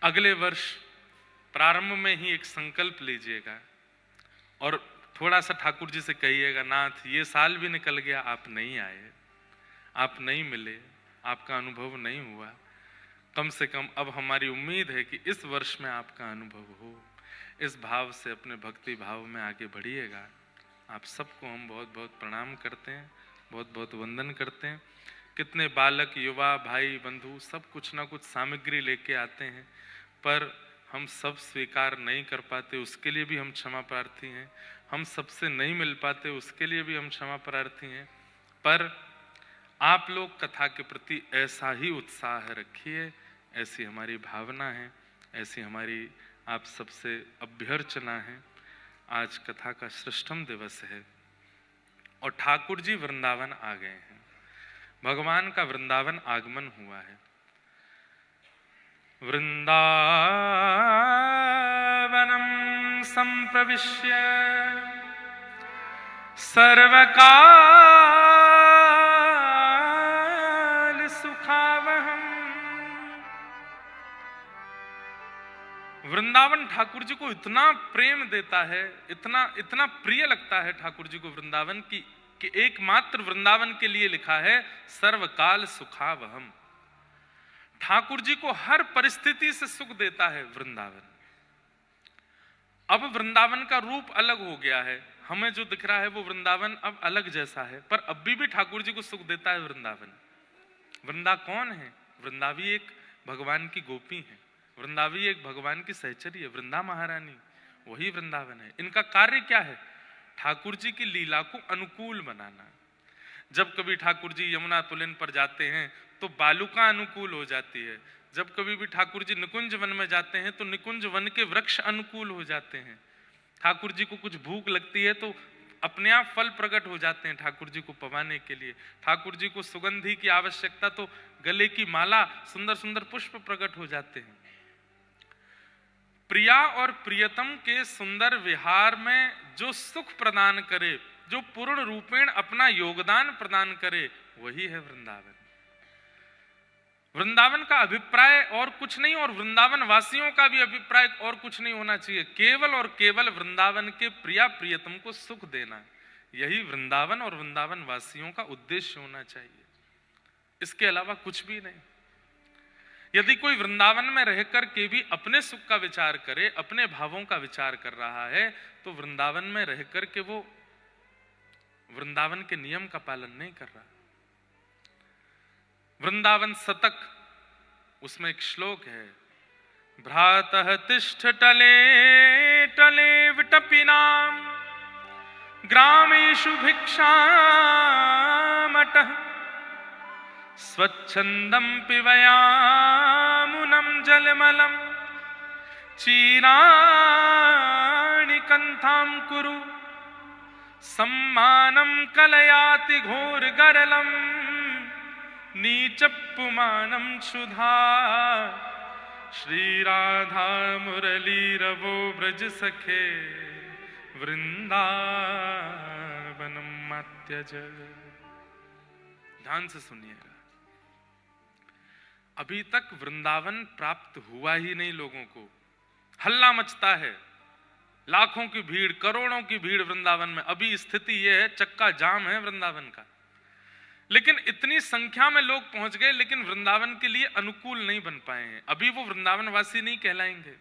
अगले वर्ष प्रारंभ में ही एक संकल्प लीजिएगा और थोड़ा सा ठाकुर जी से कहिएगा, नाथ ये साल भी निकल गया, आप नहीं आए, आप नहीं मिले, आपका अनुभव नहीं हुआ, कम से कम अब हमारी उम्मीद है कि इस वर्ष में आपका अनुभव हो। इस भाव से अपने भक्ति भाव में आगे बढ़िएगा। आप सबको हम बहुत बहुत प्रणाम करते हैं, बहुत बहुत वंदन करते हैं। कितने बालक, युवा, भाई, बंधु सब कुछ ना कुछ सामग्री लेके आते हैं, पर हम सब स्वीकार नहीं कर पाते, उसके लिए भी हम क्षमा प्रार्थी हैं। हम सबसे नहीं मिल पाते, उसके लिए भी हम क्षमा प्रार्थी हैं। पर आप लोग कथा के प्रति ऐसा ही उत्साह रखिए, ऐसी हमारी भावना है, ऐसी हमारी आप सबसे अभ्यर्चना है। आज कथा का श्रेष्ठम दिवस है और ठाकुर जी वृंदावन आ गए हैं, भगवान का वृंदावन आगमन हुआ है। वृंदावनम संप्रविश्य सर्वकाल सुखावहम। वृंदावन ठाकुर जी को इतना प्रेम देता है, इतना इतना प्रिय लगता है ठाकुर जी को वृंदावन की, कि एकमात्र वृंदावन के लिए लिखा है सर्वकाल सुखावहम। ठाकुर जी को हर परिस्थिति से सुख देता है वृंदावन। अब वृंदावन का रूप अलग हो गया है, हमें जो दिख रहा है वो वृंदावन अब अलग जैसा है, पर अब भी ठाकुर जी को सुख देता है वृंदावन। वृंदा कौन है? वृंदावी एक भगवान की गोपी है, वृंदावी एक भगवान की सहचरी है, वृंदा महारानी, वही वृंदावन है। इनका कार्य क्या है? ठाकुर जी की लीला को अनुकूल बनाना। जब कभी ठाकुर जी यमुना तुलिन पर जाते हैं तो बालुका अनुकूल हो जाती है, जब कभी भी ठाकुर जी निकुंज वन में जाते हैं तो निकुंज वन के वृक्ष अनुकूल हो जाते हैं। ठाकुर जी को कुछ भूख लगती है तो अपने आप फल प्रकट हो जाते हैं ठाकुर जी को पवाने के लिए। ठाकुर जी को सुगंधि की आवश्यकता तो गले की माला, सुंदर सुंदर पुष्प प्रकट हो जाते हैं। प्रिया और प्रियतम के सुंदर विहार में जो सुख प्रदान करे, जो पूर्ण रूपेण अपना योगदान प्रदान करे, वही है वृंदावन। वृंदावन का अभिप्राय और कुछ नहीं, और वृंदावन वासियों का भी अभिप्राय और कुछ नहीं होना चाहिए, केवल और केवल वृंदावन के प्रिया प्रियतम को सुख देना, यही वृंदावन और वृंदावन वासियों का उद्देश्य होना चाहिए, इसके अलावा कुछ भी नहीं। यदि कोई वृंदावन में रहकर के भी अपने सुख का विचार करे, अपने भावों का विचार कर रहा है, तो वृंदावन में रहकर के वो वृंदावन के नियम का पालन नहीं कर रहा। वृंदावन शतक, उसमें एक श्लोक है, भ्रातः तिष्ठ टले टले विटपिनाम ग्रामेषु भिक्षामटः स्वच्छंदम पिबयामुनं जलमलं चीराणि कंथां कुरु सम्मानं कलयाति घोरगरलं नीचपुमानं क्षुधा श्रीराधा मुरलीरवो ब्रज सखे वृंदावनम मत्यज। ध्यान से सुनिएगा, अभी तक वृंदावन प्राप्त हुआ ही नहीं लोगों को। हल्ला मचता है, लाखों की भीड़, करोड़ों की भीड़ वृंदावन में। अभी स्थिति यह है, चक्का जाम है वृंदावन का, लेकिन इतनी संख्या में लोग पहुंच गए, लेकिन वृंदावन के लिए अनुकूल नहीं बन पाए हैं। अभी वो वृंदावन वासी नहीं कहलाएंगे।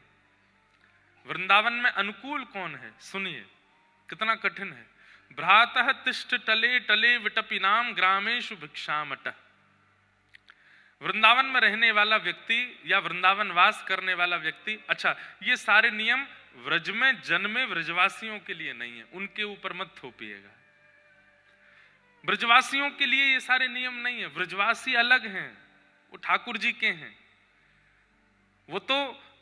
वृंदावन में अनुकूल कौन है? सुनिए कितना कठिन है। भ्रातः तिष्ठ टले टले विटपिनाम ग्रामेषु भिक्षामटः। वृंदावन में रहने वाला व्यक्ति या वृंदावन वास करने वाला व्यक्ति, अच्छा ये सारे नियम व्रज में जन्मे व्रजवासियों के लिए नहीं है, उनके ऊपर मत थोपिएगा। ब्रजवासियों के लिए ये सारे नियम नहीं है, ब्रजवासी अलग हैं, वो ठाकुर जी के हैं। वो तो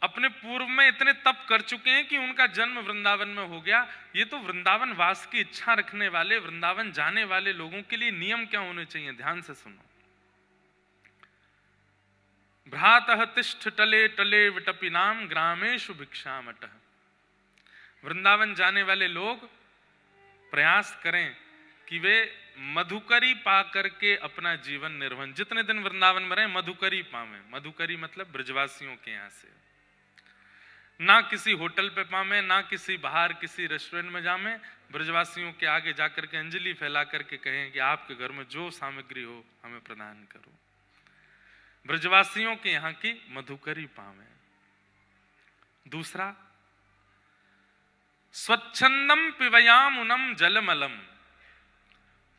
अपने पूर्व में इतने तप कर चुके हैं कि उनका जन्म वृंदावन में हो गया। ये तो वृंदावन वास की इच्छा रखने वाले, वृंदावन जाने वाले लोगों के लिए नियम क्या होने चाहिए, ध्यान से सुनो। भ्रातः तिष्ठ टले टले विटपिनाम ग्रामेषु भिक्षामटः। वृंदावन जाने वाले लोग प्रयास करें कि वे मधुकरी पा करके अपना जीवन निर्वहन, जितने दिन वृंदावन में रहे मधुकरी पावें। मधुकरी मतलब ब्रजवासियों के यहाँ से। ना किसी होटल पे पावे, ना किसी बाहर किसी रेस्टोरेंट में जामे, ब्रजवासियों के आगे जाकर के अंजलि फैला करके कहें कि आपके घर में जो सामग्री हो हमें प्रदान करो। ब्रजवासियों के यहाँ की मधुकरी पावे। दूसरा, स्वच्छंदम पिबयामुनम जलमलम,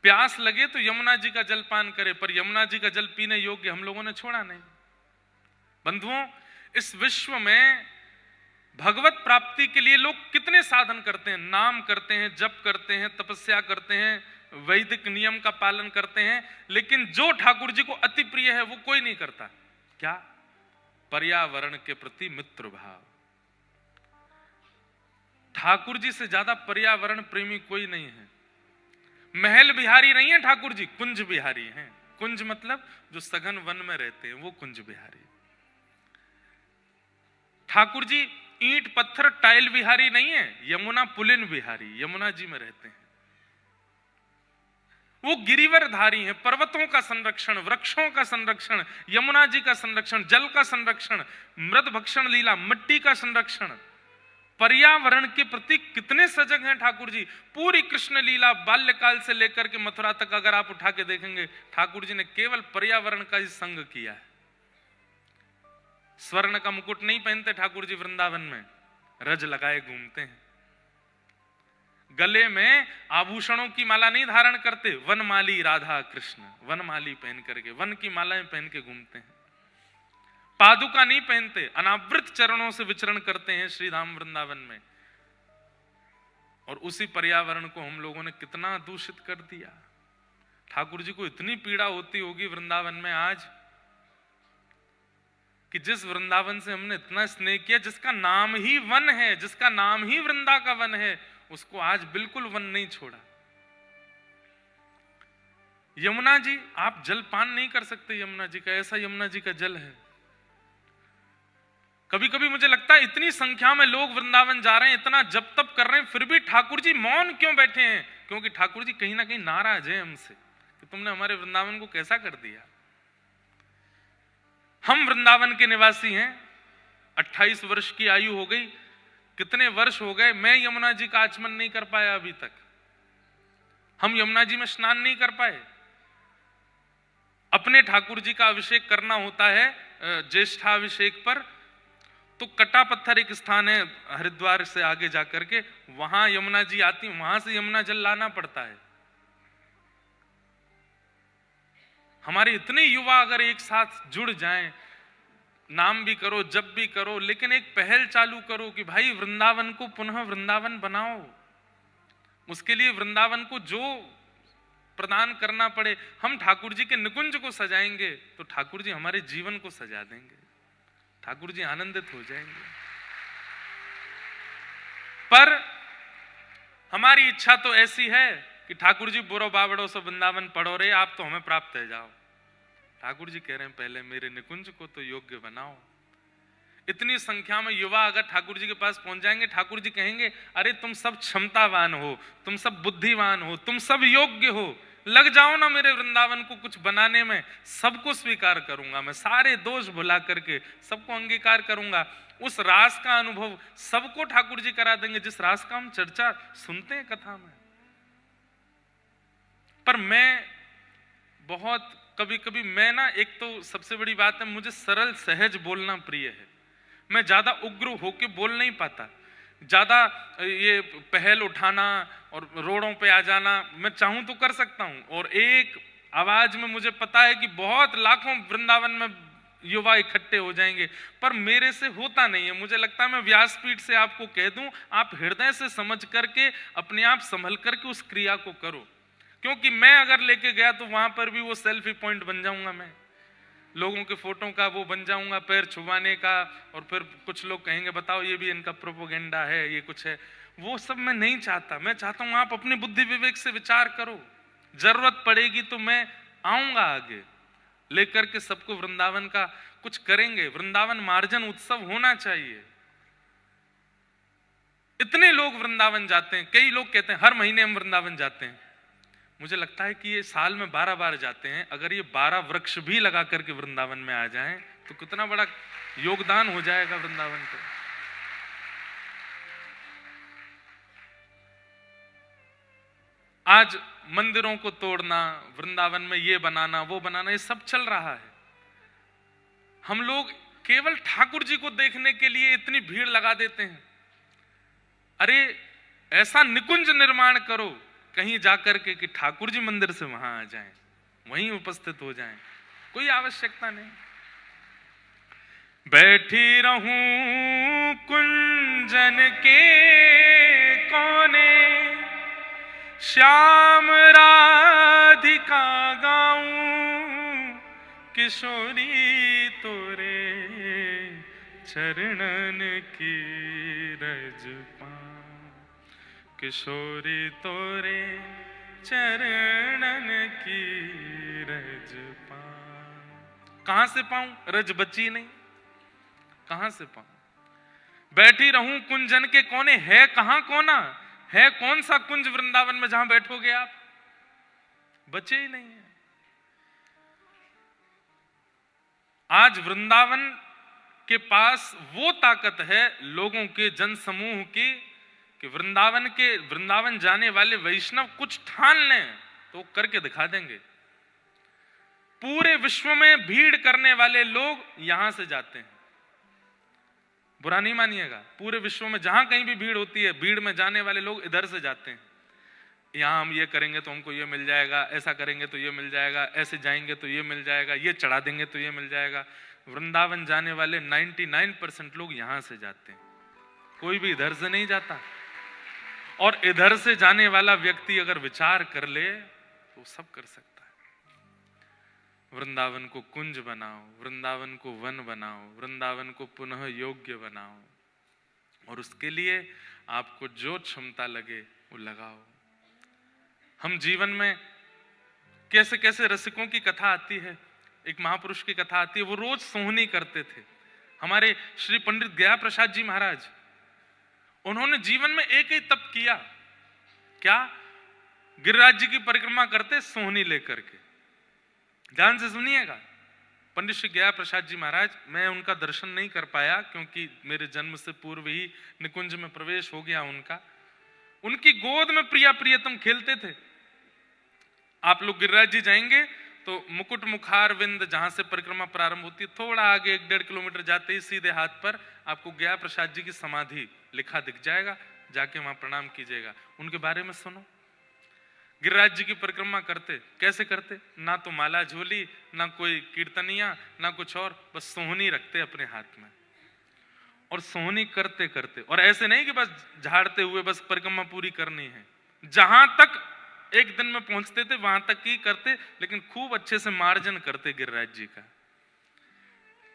प्यास लगे तो यमुना जी का जल पान करे, पर यमुना जी का जल पीने योग्य हम लोगों ने छोड़ा नहीं। बंधुओं, इस विश्व में भगवत प्राप्ति के लिए लोग कितने साधन करते हैं, नाम करते हैं, जप करते हैं, तपस्या करते हैं, वैदिक नियम का पालन करते हैं, लेकिन जो ठाकुर जी को अति प्रिय है वो कोई नहीं करता। क्या? पर्यावरण के प्रति मित्र भाव। ठाकुर जी से ज्यादा पर्यावरण प्रेमी कोई नहीं है। महल बिहारी नहीं है ठाकुर जी, कुंज बिहारी हैं। कुंज मतलब जो सघन वन में रहते हैं वो कुंज बिहारी। ठाकुर जी ईंट पत्थर टाइल बिहारी नहीं है, यमुना पुलिन बिहारी, यमुना जी में रहते हैं। वो गिरिवरधारी हैं, पर्वतों का संरक्षण, वृक्षों का संरक्षण, यमुना जी का संरक्षण, जल का संरक्षण, मृद भक्षण लीला, मिट्टी का संरक्षण, पर्यावरण के प्रति कितने सजग हैं ठाकुर जी। पूरी कृष्ण लीला बाल्यकाल से लेकर के मथुरा तक अगर आप उठा के देखेंगे, ठाकुर जी ने केवल पर्यावरण का ही संग किया है। स्वर्ण का मुकुट नहीं पहनते ठाकुर जी वृंदावन में, रज लगाए घूमते हैं। गले में आभूषणों की माला नहीं धारण करते, वनमाली राधा कृष्ण वनमाली पहन करके, वन की मालाएं पहन के घूमते हैं। पादुका नहीं पहनते, अनावृत चरणों से विचरण करते हैं श्री धाम वृंदावन में। और उसी पर्यावरण को हम लोगों ने कितना दूषित कर दिया। ठाकुर जी को इतनी पीड़ा होती होगी वृंदावन में आज, कि जिस वृंदावन से हमने इतना स्नेह किया, जिसका नाम ही वन है, जिसका नाम ही वृंदा का वन है, उसको आज बिल्कुल वन नहीं छोड़ा। यमुना जी, आप जल पान नहीं कर सकते यमुना जी का, ऐसा यमुना जी का जल है। कभी कभी मुझे लगता है इतनी संख्या में लोग वृंदावन जा रहे हैं, इतना जप तप कर रहे हैं, फिर भी ठाकुर जी मौन क्यों बैठे हैं? क्योंकि ठाकुर जी कहीं ना कहीं नाराज है हमसे कि तुमने हमारे वृंदावन को कैसा कर दिया। हम वृंदावन के निवासी हैं, 28 वर्ष की आयु हो गई, कितने वर्ष हो गए मैं यमुना जी का आचमन नहीं कर पाया अभी तक। हम यमुना जी में स्नान नहीं कर पाए। अपने ठाकुर जी का अभिषेक करना होता है ज्येष्ठाभिषेक पर, तो कटा पत्थर एक स्थान है हरिद्वार से आगे जाकर के, वहां यमुना जी आती, वहां से यमुना जल लाना पड़ता है। हमारे इतने युवा अगर एक साथ जुड़ जाएं, नाम भी करो, जप भी करो, लेकिन एक पहल चालू करो कि भाई वृंदावन को पुनः वृंदावन बनाओ। उसके लिए वृंदावन को जो प्रदान करना पड़े, हम ठाकुर जी के निकुंज को सजाएंगे तो ठाकुर जी हमारे जीवन को सजा देंगे, ठाकुर जी आनंदित हो जाएंगे। पर हमारी इच्छा तो ऐसी है कि ठाकुर जी बुरो बावड़ो से वृंदावन पढ़ो रे, आप तो हमें प्राप्त है जाओ। ठाकुर जी कह रहे हैं पहले मेरे निकुंज को तो योग्य बनाओ। इतनी संख्या में युवा अगर ठाकुर जी के पास पहुंच जाएंगे, ठाकुर जी कहेंगे अरे तुम सब क्षमतावान हो, तुम सब बुद्धिवान हो, तुम सब योग्य हो, लग जाओ ना मेरे वृंदावन को कुछ बनाने में, सबको स्वीकार करूंगा मैं, सारे दोष भुला करके सबको अंगीकार करूंगा। उस रास का अनुभव सबको ठाकुर जी करा देंगे, जिस रास का हम चर्चा सुनते हैं कथा में। पर मैं बहुत कभी कभी मैं ना, एक तो सबसे बड़ी बात है मुझे सरल सहज बोलना प्रिय है। मैं ज्यादा उग्र होके बोल नहीं पाता, ज्यादा ये पहल उठाना और रोडों पे आ जाना मैं चाहूं तो कर सकता हूं, और एक आवाज में मुझे पता है कि बहुत लाखों वृंदावन में युवा इकट्ठे हो जाएंगे, पर मेरे से होता नहीं है। मुझे लगता है मैं व्यासपीठ से आपको कह दूं, आप हृदय से समझ करके अपने आप संभल करके उस क्रिया को करो, क्योंकि मैं अगर लेके गया तो वहां पर भी वो सेल्फी पॉइंट बन जाऊंगा, मैं लोगों के फोटो का वो बन जाऊंगा, पैर छुपाने का, और फिर कुछ लोग कहेंगे बताओ ये भी इनका प्रोपोगेंडा है, ये कुछ है। वो सब मैं नहीं चाहता। मैं चाहता हूं आप अपनी बुद्धि विवेक से विचार करो, जरूरत पड़ेगी तो मैं आऊंगा आगे लेकर के सबको वृंदावन का कुछ करेंगे। वृंदावन मार्जन उत्सव होना चाहिए। इतने लोग वृंदावन जाते हैं, कई लोग कहते हैं हर महीने हम वृंदावन जाते हैं। मुझे लगता है कि ये साल में 12 बार जाते हैं। अगर ये 12 वृक्ष भी लगा करके वृंदावन में आ जाएं तो कितना बड़ा योगदान हो जाएगा वृंदावन को। आज मंदिरों को तोड़ना, वृंदावन में ये बनाना वो बनाना, ये सब चल रहा है। हम लोग केवल ठाकुर जी को देखने के लिए इतनी भीड़ लगा देते हैं। अरे ऐसा निकुंज निर्माण करो कहीं जाकर के कि ठाकुर जी मंदिर से वहां आ जाएं, वहीं उपस्थित हो जाएं, कोई आवश्यकता नहीं। बैठी रहूं कुंजन के कोने, श्याम राधिका गाऊं, किशोरी तोरे चरणन की रज पाऊं, किशोरी तोरे चरणन की रज पाऊं। कहां से पाऊं? रज बची नहीं, कहां से पाऊं? बैठी रहूं कुंजन के कोने, है कहां कोना? है कौन सा कुंज वृंदावन में जहां बैठोगे आप? बचे ही नहीं है। आज वृंदावन के पास वो ताकत है लोगों के जन समूह की कि वृंदावन जाने वाले वैष्णव कुछ ठान लें तो करके दिखा देंगे। पूरे विश्व में भीड़ करने वाले लोग यहां से जाते हैं, बुरा नहीं मानिएगा। पूरे विश्व में जहां कहीं भी भीड़ होती है, भीड़ में जाने वाले लोग इधर से जाते हैं। यहां हम ये करेंगे तो हमको ये मिल जाएगा, ऐसा करेंगे तो ये मिल जाएगा, ऐसे जाएंगे तो ये मिल जाएगा, ये चढ़ा देंगे तो ये मिल जाएगा। वृंदावन जाने वाले 99% लोग यहां से जाते हैं, कोई भी इधर से नहीं जाता। और इधर से जाने वाला व्यक्ति अगर विचार कर ले तो सब कर सकता है। वृंदावन को कुंज बनाओ, वृंदावन को वन बनाओ, वृंदावन को पुनः योग्य बनाओ, और उसके लिए आपको जो क्षमता लगे वो लगाओ। हम जीवन में कैसे कैसे रसिकों की कथा आती है। एक महापुरुष की कथा आती है, वो रोज सोहनी करते थे। हमारे श्री पंडित गया प्रसाद जी महाराज, उन्होंने जीवन में एक ही तप किया। क्या? गिरिराज जी की परिक्रमा करते सोहनी लेकर के। ध्यान से सुनिएगा। पंडित श्री गया प्रसाद जी महाराज, मैं उनका दर्शन नहीं कर पाया क्योंकि मेरे जन्म से पूर्व ही निकुंज में प्रवेश हो गया उनका। उनकी गोद में प्रिया प्रियतम खेलते थे। आप लोग गिरिराज जी जाएंगे तो मुकुट मुखार विंद जहां से परिक्रमा प्रारंभ होती है, थोड़ा आगे 1-1.5 किलोमीटर जाते ही सीधे हाथ पर आपको गया प्रसाद जी की समाधि लिखा दिख जाएगा, जाके वहां प्रणाम कीजिएगा। उनके बारे में सुनो। गिरिराज जी की परिक्रमा करते, कैसे करते? ना तो माला झोली, ना कोई कीर्तनिया, ना कुछ और, बस सोहनी रखते अपने हाथ में और सोहनी करते करते। और ऐसे नहीं कि बस झाड़ते हुए बस परिक्रमा पूरी करनी है, जहां तक एक दिन में पहुंचते थे वहां तक ही करते, लेकिन खूब अच्छे से मार्जन करते गिरिराज जी का।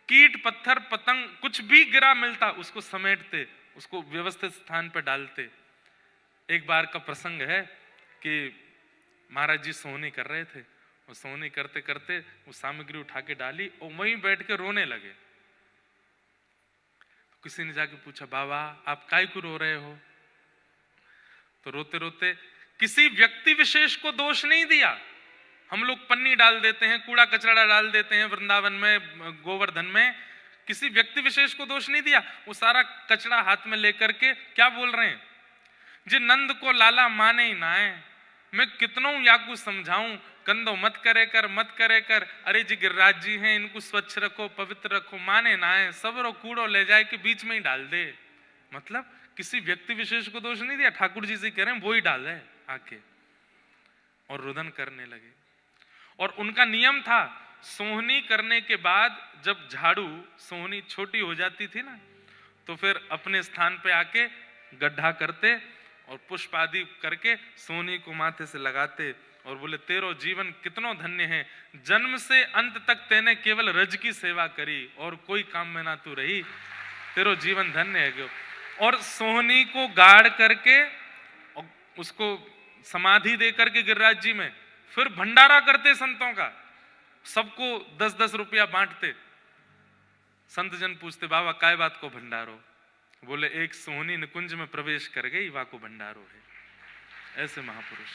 कीट पत्थर पतंग कुछ भी गिरा मिलता उसको समेटते, उसको व्यवस्थित स्थान पर डालते। एक बार का प्रसंग है कि महाराज जी सोहनी कर रहे थे, और सोहनी करते करते वो सामग्री उठा के डाली और वहीं बैठ के रोने लगे। तो किसी ने जाके पूछा, बाबा आप काहे को रो रहे हो? तो रोते रोते किसी व्यक्ति विशेष को दोष नहीं दिया। हम लोग पन्नी डाल देते हैं, कूड़ा कचरा डाल देते हैं वृंदावन में, गोवर्धन में, किसी व्यक्ति विशेष को दोष नहीं दिया। वो सारा कचरा हाथ में लेकर के क्या बोल रहे हैं, जे नंद को लाला माने ही ना है, मैं कितनों याकू समझाऊं, कंधो मत करे कर, मत करे कर। अरे जी गिरिराज जी हैं, इनको स्वच्छ रखो, पवित्र रखो, माने ना है, सबरो कूड़ो ले जाए के बीच में ही डाल दे। मतलब किसी व्यक्ति विशेष को दोष नहीं दिया, ठाकुर जी से कह रहे हैं वो ही डाल दे आके। और रुदन करने लगे। और उनका नियम था, सोहनी करने के बाद जब झाड़ू सोहनी छोटी हो जाती थी ना, तो फिर अपने स्थान पे आके गड्ढा करते और पुष्प आदि करके सोहनी को माथे से लगाते और बोले, तेरो जीवन कितनो धन्य है, जन्म से अंत तक तेने केवल रज की सेवा करी और कोई काम में ना तू रही, तेरो जीवन धन्य है क्यों। और सोहनी को गाड़ करके उसको समाधि दे करके गिरिराज जी में फिर भंडारा करते संतों का, सबको 10-10 रुपया बांटते। संत जन पूछते, बाबा काय बात को भंडारो? बोले, एक सोहनी निकुंज में प्रवेश कर गई, वा को भंडारो है। ऐसे महापुरुष।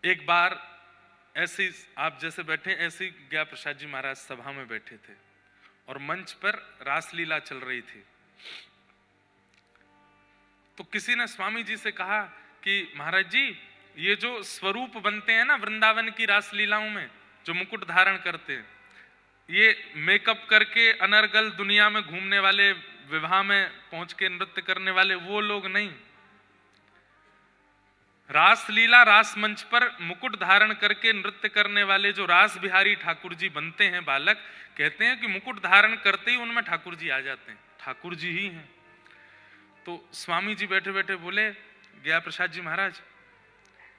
एक बार ऐसी आप जैसे बैठे, ऐसी गया प्रसाद जी महाराज सभा में बैठे थे और मंच पर रासलीला चल रही थी। तो किसी ने स्वामी जी से कहा कि महाराज जी ये जो स्वरूप बनते हैं ना वृंदावन की रास लीलाओं में, जो मुकुट धारण करते हैं, ये मेकअप करके अनर्गल दुनिया में घूमने वाले, विवाह में पहुंच के नृत्य करने वाले वो लोग नहीं। रास लीला रास मंच पर मुकुट धारण करके नृत्य करने वाले जो रास बिहारी ठाकुर जी बनते हैं बालक, कहते हैं कि मुकुट धारण करते ही उनमें ठाकुर जी आ जाते हैं, ठाकुर जी ही हैं। तो स्वामी जी बैठे बैठे बोले, गया प्रसाद जी महाराज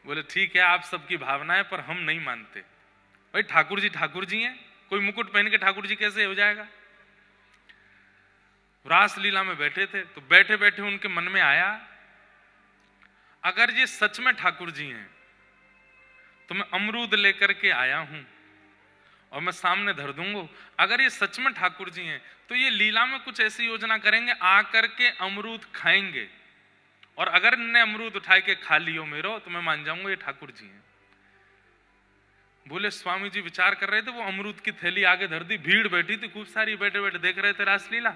बोले ठीक है आप सबकी भावना है पर हम नहीं मानते। भाई ठाकुर जी हैं, कोई मुकुट पहन के ठाकुर जी कैसे हो जाएगा। रास लीला में बैठे थे तो बैठे बैठे उनके मन में आया, अगर ये सच में ठाकुर जी हैं तो मैं अमरूद लेकर के आया हूं और मैं सामने धर दूंगा। अगर ये सच में ठाकुर जी हैं तो ये लीला में कुछ ऐसी योजना करेंगे, आकर के अमरूद खाएंगे, और अगर इनने अमरूद उठा के खा लियो मेरो तो मैं मान जाऊंगा ये ठाकुर जी हैं। बोले स्वामी जी विचार कर रहे थे, वो अमरूद की थैली आगे धर दी, भीड़ बैठी थी खूब सारी, बैठे बैठे देख रहे थे रासलीला।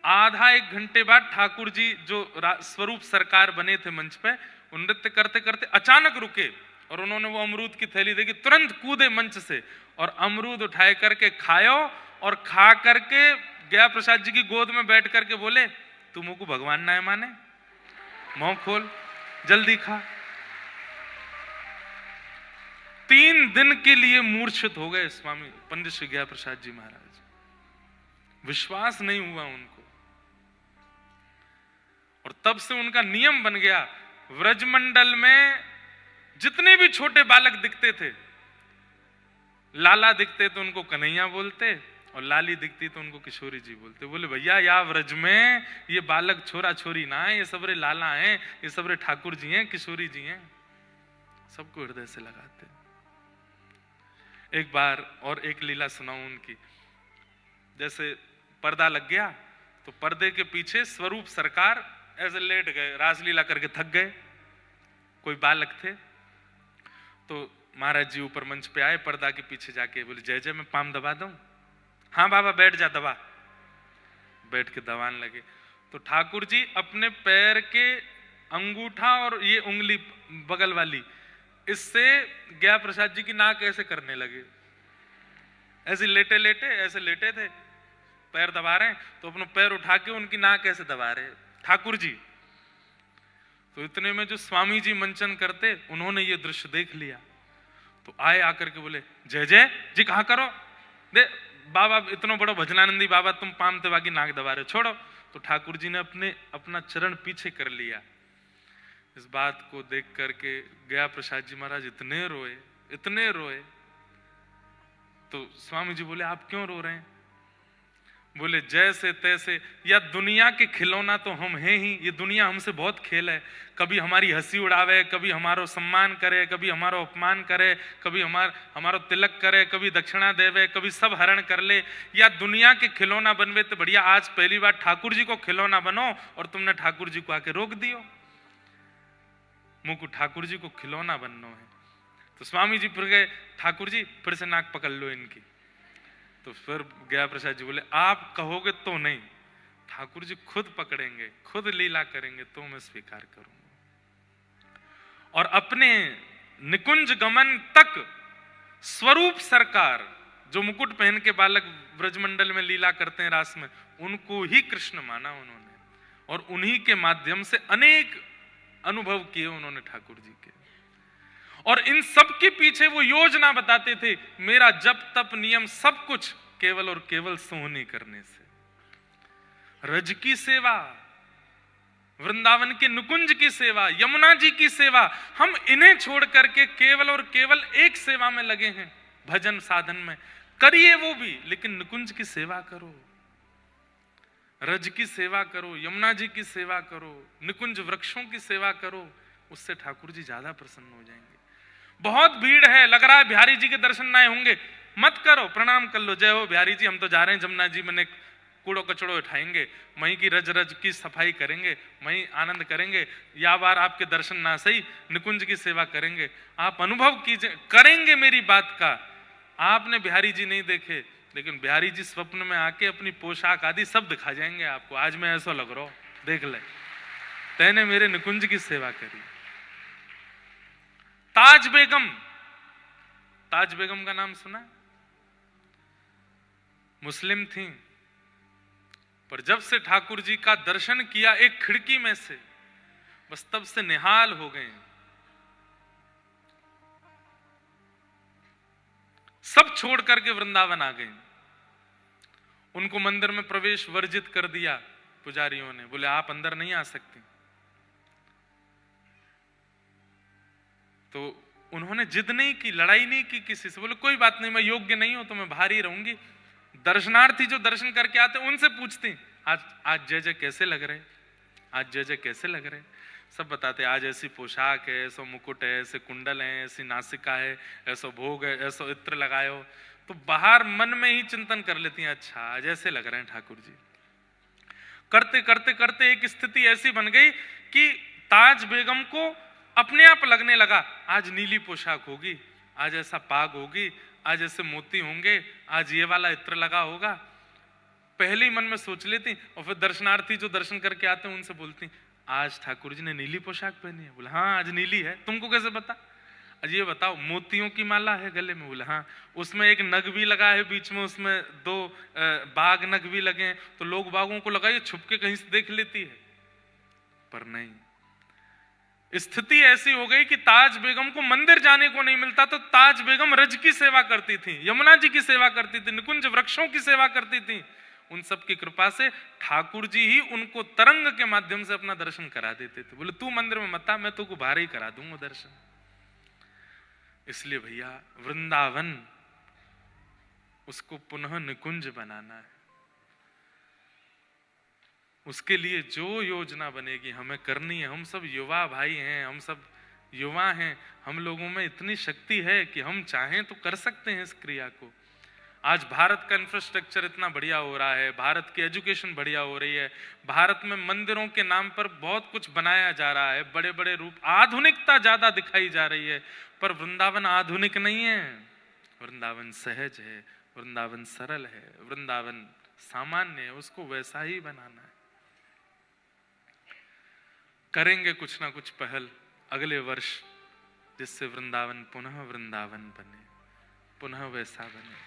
आधा एक घंटे बाद ठाकुर जी जो स्वरूप सरकार बने थे मंच पे, वो नृत्य करते करते अचानक रुके और उन्होंने वो अमरूद की थैली देखी, तुरंत कूदे मंच से और अमरूद उठाए करके खायो, और खा करके गया प्रसाद जी की गोद में बैठ करके बोले, तू मुझको भगवान ना माने, मुंह खोल जल्दी खा। 3 दिन के लिए मूर्छित हो गए स्वामी पंडित श्री गया प्रसाद जी महाराज, विश्वास नहीं हुआ उनको। और तब से उनका नियम बन गया, व्रजमंडल में जितने भी छोटे बालक दिखते थे, लाला दिखते तो उनको कन्हैया बोलते और लाली दिखती तो उनको किशोरी जी बोलते। बोले भैया या व्रज में ये बालक छोरा छोरी ना है, ये सबरे लाला हैं, ये सबरे ठाकुर जी हैं, किशोरी जी हैं, सबको हृदय से लगाते। एक बार और एक लीला सुनाऊं उनकी। जैसे पर्दा लग गया तो पर्दे के पीछे स्वरूप सरकार ऐसे लेट गए, रासलीला करके थक गए। कोई बालक थे तो महाराज जी ऊपर मंच पे आए, पर्दा के पीछे जाके बोले जय जय मैं पाम दबा दूं। हाँ बाबा बैठ जा, दबा। बैठ के दबाने लगे तो ठाकुर जी अपने पैर के अंगूठा और ये उंगली बगल वाली, इससे गया प्रसाद जी की नाक ऐसे करने लगे, ऐसे लेटे लेटे ऐसे लेटे थे, पैर दबा रहे हैं तो अपना पैर उठा के उनकी नाक ऐसे दबा रहे ठाकुर जी। तो इतने में जो स्वामी जी मंचन करते, उन्होंने ये दृश्य देख लिया तो आए, आकर के बोले जय जय जी कहाँ करो, दे बाबा इतना बड़ा भजनानंदी बाबा तुम पाम तेवा की नाक दबा रहे, छोड़ो। तो ठाकुर जी ने अपना चरण पीछे कर लिया। इस बात को देख करके गया प्रसाद जी महाराज इतने रोए। तो स्वामी जी बोले आप क्यों रो रहे हैं। बोले जैसे तैसे, या दुनिया के खिलौना तो हम हैं ही, ये दुनिया हमसे बहुत खेल है, कभी हमारी हंसी उड़ावे, कभी हमारो सम्मान करे, कभी हमारो अपमान करे, कभी हमारो तिलक करे, कभी दक्षिणा देवे, कभी सब हरण कर ले, या दुनिया के खिलौना बनवे तो बढ़िया आज पहली बार ठाकुर जी को खिलौना बनो और तुमने ठाकुर जी को आके रोक दियो, मुझको ठाकुर जी को खिलौना बनना है। तो स्वामी जी फिर गए, ठाकुर जी फिर से नाक पकड़ लो इनकी। तो फिर गया प्रसाद जी बोले आप कहोगे तो नहीं, ठाकुर जी खुद पकड़ेंगे, खुद लीला करेंगे तो मैं स्वीकार करूंगा। और अपने निकुंज गमन तक स्वरूप सरकार जो मुकुट पहन के बालक ब्रजमंडल में लीला करते हैं रास में, उनको ही कृष्ण माना उन्होंने, और उन्हीं के माध्यम से अनेक अनुभव किए उन्होंने ठाकुर जी के। और इन सब के पीछे वो योजना बताते थे, मेरा जप तप नियम सब कुछ केवल और केवल सोहनी करने से। रज की सेवा, वृंदावन के नुकुंज की सेवा, यमुना जी की सेवा, हम इन्हें छोड़ करके केवल और केवल एक सेवा में लगे हैं, भजन साधन में। करिए वो भी, लेकिन नुकुंज की सेवा करो, रज की सेवा करो, यमुना जी की सेवा करो, निकुंज वृक्षों की सेवा करो, उससे ठाकुर जी ज्यादा प्रसन्न हो जाएंगे। बहुत भीड़ है, लग रहा है बिहारी जी के दर्शन ना होंगे, मत करो, प्रणाम कर लो, जय हो बिहारी जी, हम तो जा रहे हैं जमुना जी में कूड़ो कचड़ो उठाएंगे, वहीं की रज रज की सफाई करेंगे, वहीं आनंद करेंगे, या बार आपके दर्शन ना सही निकुंज की सेवा करेंगे। आप अनुभव कीजिए, करेंगे मेरी बात का। आपने बिहारी जी नहीं देखे, लेकिन बिहारी जी स्वप्न में आके अपनी पोशाक आदि सब दिखा जाएंगे आपको, आज मैं ऐसा लग रहा हूं, देख ले, तैने मेरे निकुंज की सेवा करी। ताज बेगम, ताज बेगम का नाम सुना? मुस्लिम थी, पर जब से ठाकुर जी का दर्शन किया एक खिड़की में से, बस तब से निहाल हो गए। सब छोड़ करके वृंदावन आ गए। उनको मंदिर में प्रवेश वर्जित कर दिया पुजारियों ने, बोले आप अंदर नहीं आ सकते। तो उन्होंने जिद नहीं की, लड़ाई नहीं की किसी से, बोले कोई बात नहीं, मैं योग्य नहीं हूं तो मैं बाहर ही रहूंगी। दर्शनार्थी जो दर्शन करके आते उनसे पूछती, आज जय जय कैसे लग रहे, आज जय जय कैसे लग रहे। सब बताते, आज ऐसी पोशाक है, ऐसा मुकुट है, ऐसे कुंडल हैं, ऐसी नासिका है, ऐसा भोग है, ऐसा इत्र लगाए हो। तो बाहर मन में ही चिंतन कर लेती हैं, अच्छा आज ऐसे लग रहे हैं ठाकुर जी। करते करते करते एक स्थिति ऐसी बन गई कि ताज बेगम को अपने आप लगने लगा, आज नीली पोशाक होगी, आज ऐसा पाग होगी, आज ऐसे मोती होंगे, आज ये वाला इत्र लगा होगा। पहले ही मन में सोच लेती, और फिर दर्शनार्थी जो दर्शन करके आते हैं उनसे बोलती, आज ठाकुर जी ने नीली पोशाक पहनी है। बोले हाँ आज नीली है, तुमको कैसे पता? आज ये बताओ, मोतियों की माला है गले में? बोले हाँ। उसमें एक नग भी लगा है बीच में, उसमें 2 बाघ नग भी लगे हैं, तो लोग बाघों को लगा ये छुप के कहीं से देख लेती है, पर नहीं। स्थिति ऐसी हो गई कि ताज बेगम को मंदिर जाने को नहीं मिलता, तो ताज बेगम रज की सेवा करती थी, यमुना जी की सेवा करती थी, निकुंज वृक्षों की सेवा करती थी। उन सब की कृपा से ठाकुर जी ही उनको तरंग के माध्यम से अपना दर्शन करा देते थे। बोले तू मंदिर में मत आ, मैं तुमको बाहर ही करा दूंगा दर्शन। इसलिए भैया वृंदावन उसको पुनः निकुंज बनाना है। उसके लिए जो योजना बनेगी हमें करनी है। हम सब युवा भाई हैं, हम सब युवा हैं, हम लोगों में इतनी शक्ति है कि हम चाहें तो कर सकते हैं इस क्रिया को। आज भारत का इंफ्रास्ट्रक्चर इतना बढ़िया हो रहा है, भारत की एजुकेशन बढ़िया हो रही है, भारत में मंदिरों के नाम पर बहुत कुछ बनाया जा रहा है, बड़े बड़े रूप, आधुनिकता ज्यादा दिखाई जा रही है। पर वृंदावन आधुनिक नहीं है, वृंदावन सहज है, वृंदावन सरल है, वृंदावन सामान्य है, उसको वैसा ही बनाना है। करेंगे कुछ ना कुछ पहल अगले वर्ष, जिससे वृंदावन पुनः वृंदावन बने, पुनः वैसा बने।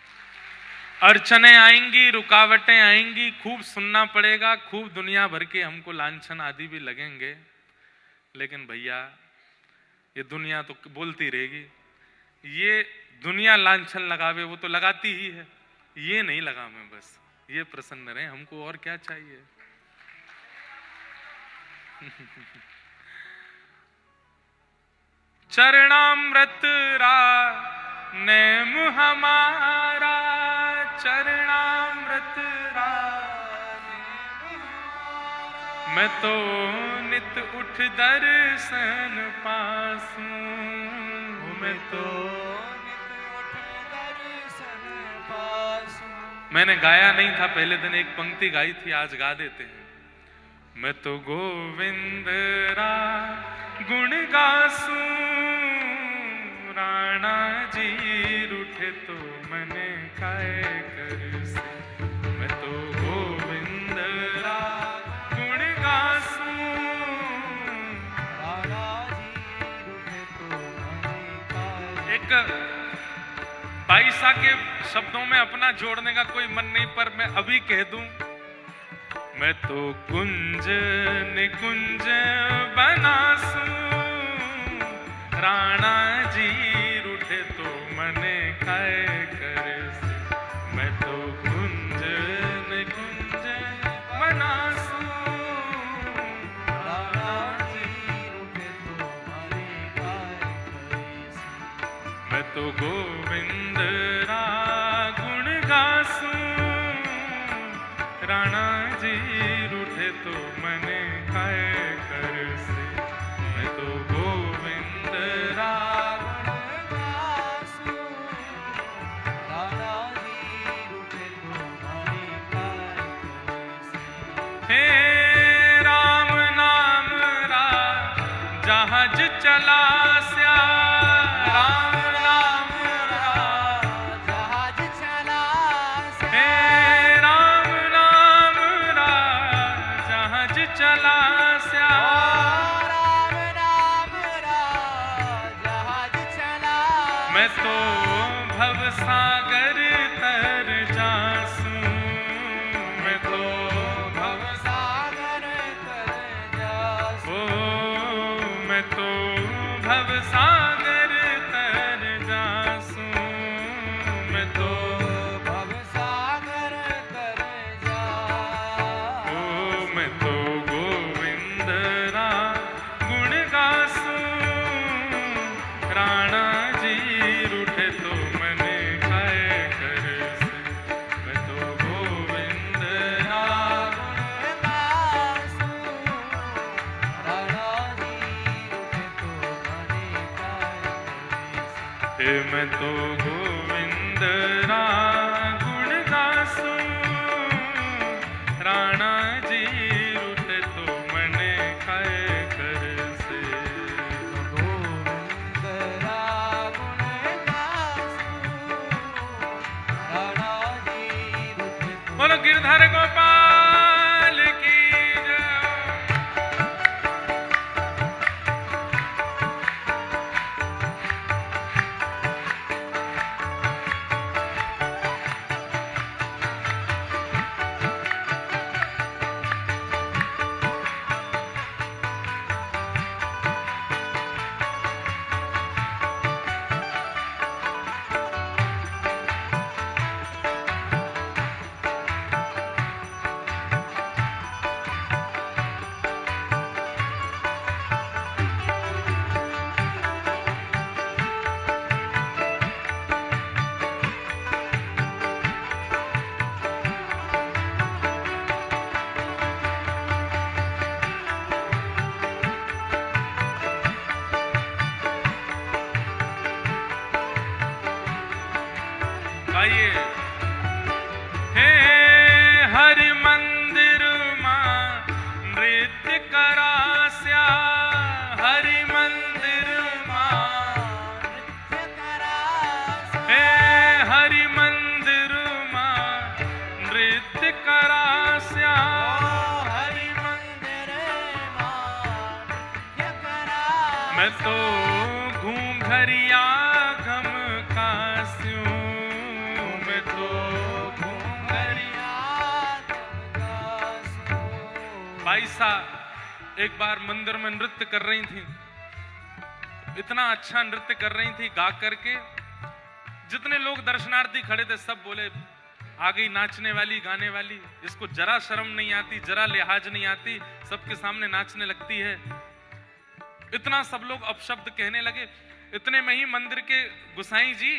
अड़चने आएंगी, रुकावटें आएंगी, खूब सुनना पड़ेगा, खूब दुनिया भर के हमको लांछन आदि भी लगेंगे, लेकिन भैया ये दुनिया तो बोलती रहेगी। ये दुनिया लांछन लगावे वो तो लगाती ही है, ये नहीं लगा मैं, बस ये प्रसन्न रहे, हमको और क्या चाहिए। चरणामृत रा नेम हमारा, चरणामृत रा मैं तो नित उठ दर्शन पासूं, मैं तो नित उठ दर्शन पासूं। मैंने गाया नहीं था, पहले दिन एक पंक्ति गाई थी, आज गा देते हैं। मैं तो गोविंद रा गुण गासूं, राणा जी रूठे तो मने काय कर से। मैं तो गोविंद रा गुण गासूं, राणा जी रूठे तो मने काय। एक बाईसा के शब्दों में अपना जोड़ने का कोई मन नहीं, पर मैं अभी कह दूं, मैं तो कुंज निकुंज बनासूं, राणा जी रूठे तो मने काय कर से। मैं तो कुंज निकुंज बनासूं, राणा जी रूठे तो मने काय कर से। मैं तो गोविंद रा गुण गासूं, राणा जी रूठे तो मने काय कर से। मैं तो गोविंद रा गुण गासूं, राणा जी रूठे तो मने काय कर से। हे राम नाम रा जहाज चला स्या, राम नाम रा जहाज चला स्या। हे राम नाम रा जहाज चला स्या, राम नाम रा जहाज मैं तो गोविंद रा गुण गासू, राणा जी रूठे तो मने खाए कर से। गोविंद रा गुण गासू, राणा जी रूठे तो। बोलो गिरधर गोपाल की जय। आइए। हे हरि मंदिर मां नृत्य करास्या, हरि मंदिर मां नृत्य करास्या। हे हरि मंदिर मां नृत्य करास्या, हरि मंदिर मां नृत्य करास्या। मैं तो घूंघरिया घम कास्यूं, मैं तो घूंघरिया। बाईसा एक बार मंदिर में नृत्य कर रही थी, इतना अच्छा नृत्य कर रही थी गा करके, जितने लोग दर्शनार्थी खड़े थे सब बोले आ गई नाचने वाली गाने वाली, इसको जरा शर्म नहीं आती, जरा लिहाज नहीं आती, सबके सामने नाचने लगती है। इतना सब लोग अपशब्द कहने लगे। इतने में ही मंदिर के गुसाई जी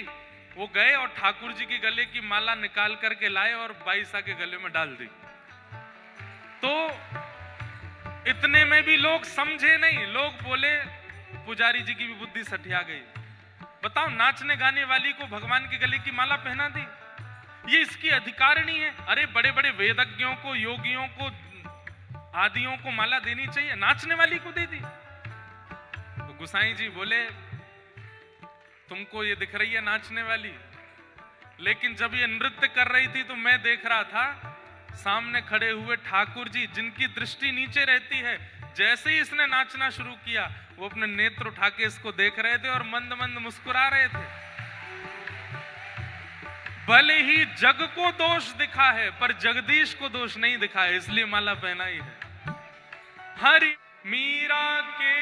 वो गए और ठाकुर जी के गले की माला निकाल करके लाए और बाईसा के गले में डाल दी। तो इतने में भी लोग समझे नहीं, लोग बोले पुजारी जी की भी बुद्धि सठिया गई। बताओ, नाचने गाने वाली को भगवान के गले की माला पहना दी, ये इसकी अधिकारिणी है। अरे बड़े बड़े वेदज्ञों को, योगियों को, आदियों को माला देनी चाहिए, नाचने वाली को दे दी। तो गुसाई जी बोले तुमको ये दिख रही है नाचने वाली, लेकिन जब ये नृत्य कर रही थी तो मैं देख रहा था सामने खड़े हुए ठाकुर जी, जिनकी दृष्टि नीचे रहती है, जैसे ही इसने नाचना शुरू किया वो अपने नेत्र उठा के इसको देख रहे थे और मंद मंद मुस्कुरा रहे थे। भले ही जग को दोष दिखा है पर जगदीश को दोष नहीं दिखा है, इसलिए माला पहनाई है। हरि मीरा के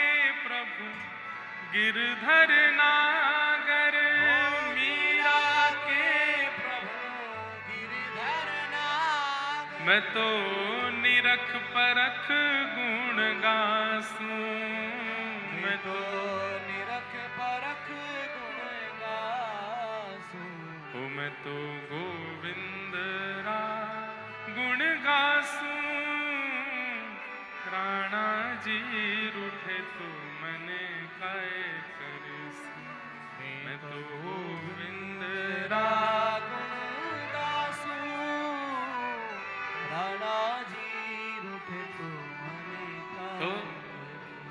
प्रभु गिरधर नागर, मीरा के प्रभु गिरधर नागर। मैं तो निरख परख गुण गासूं, मैं तो निरख परख गुण गासूं। मैं तो गोविंद रा गुण गासूं, राणा जी रूठे तो मने खाए करसूं, मैं तो गोविंद रा गुण गासूं, राणा जी रूठे तो मने खाए। तो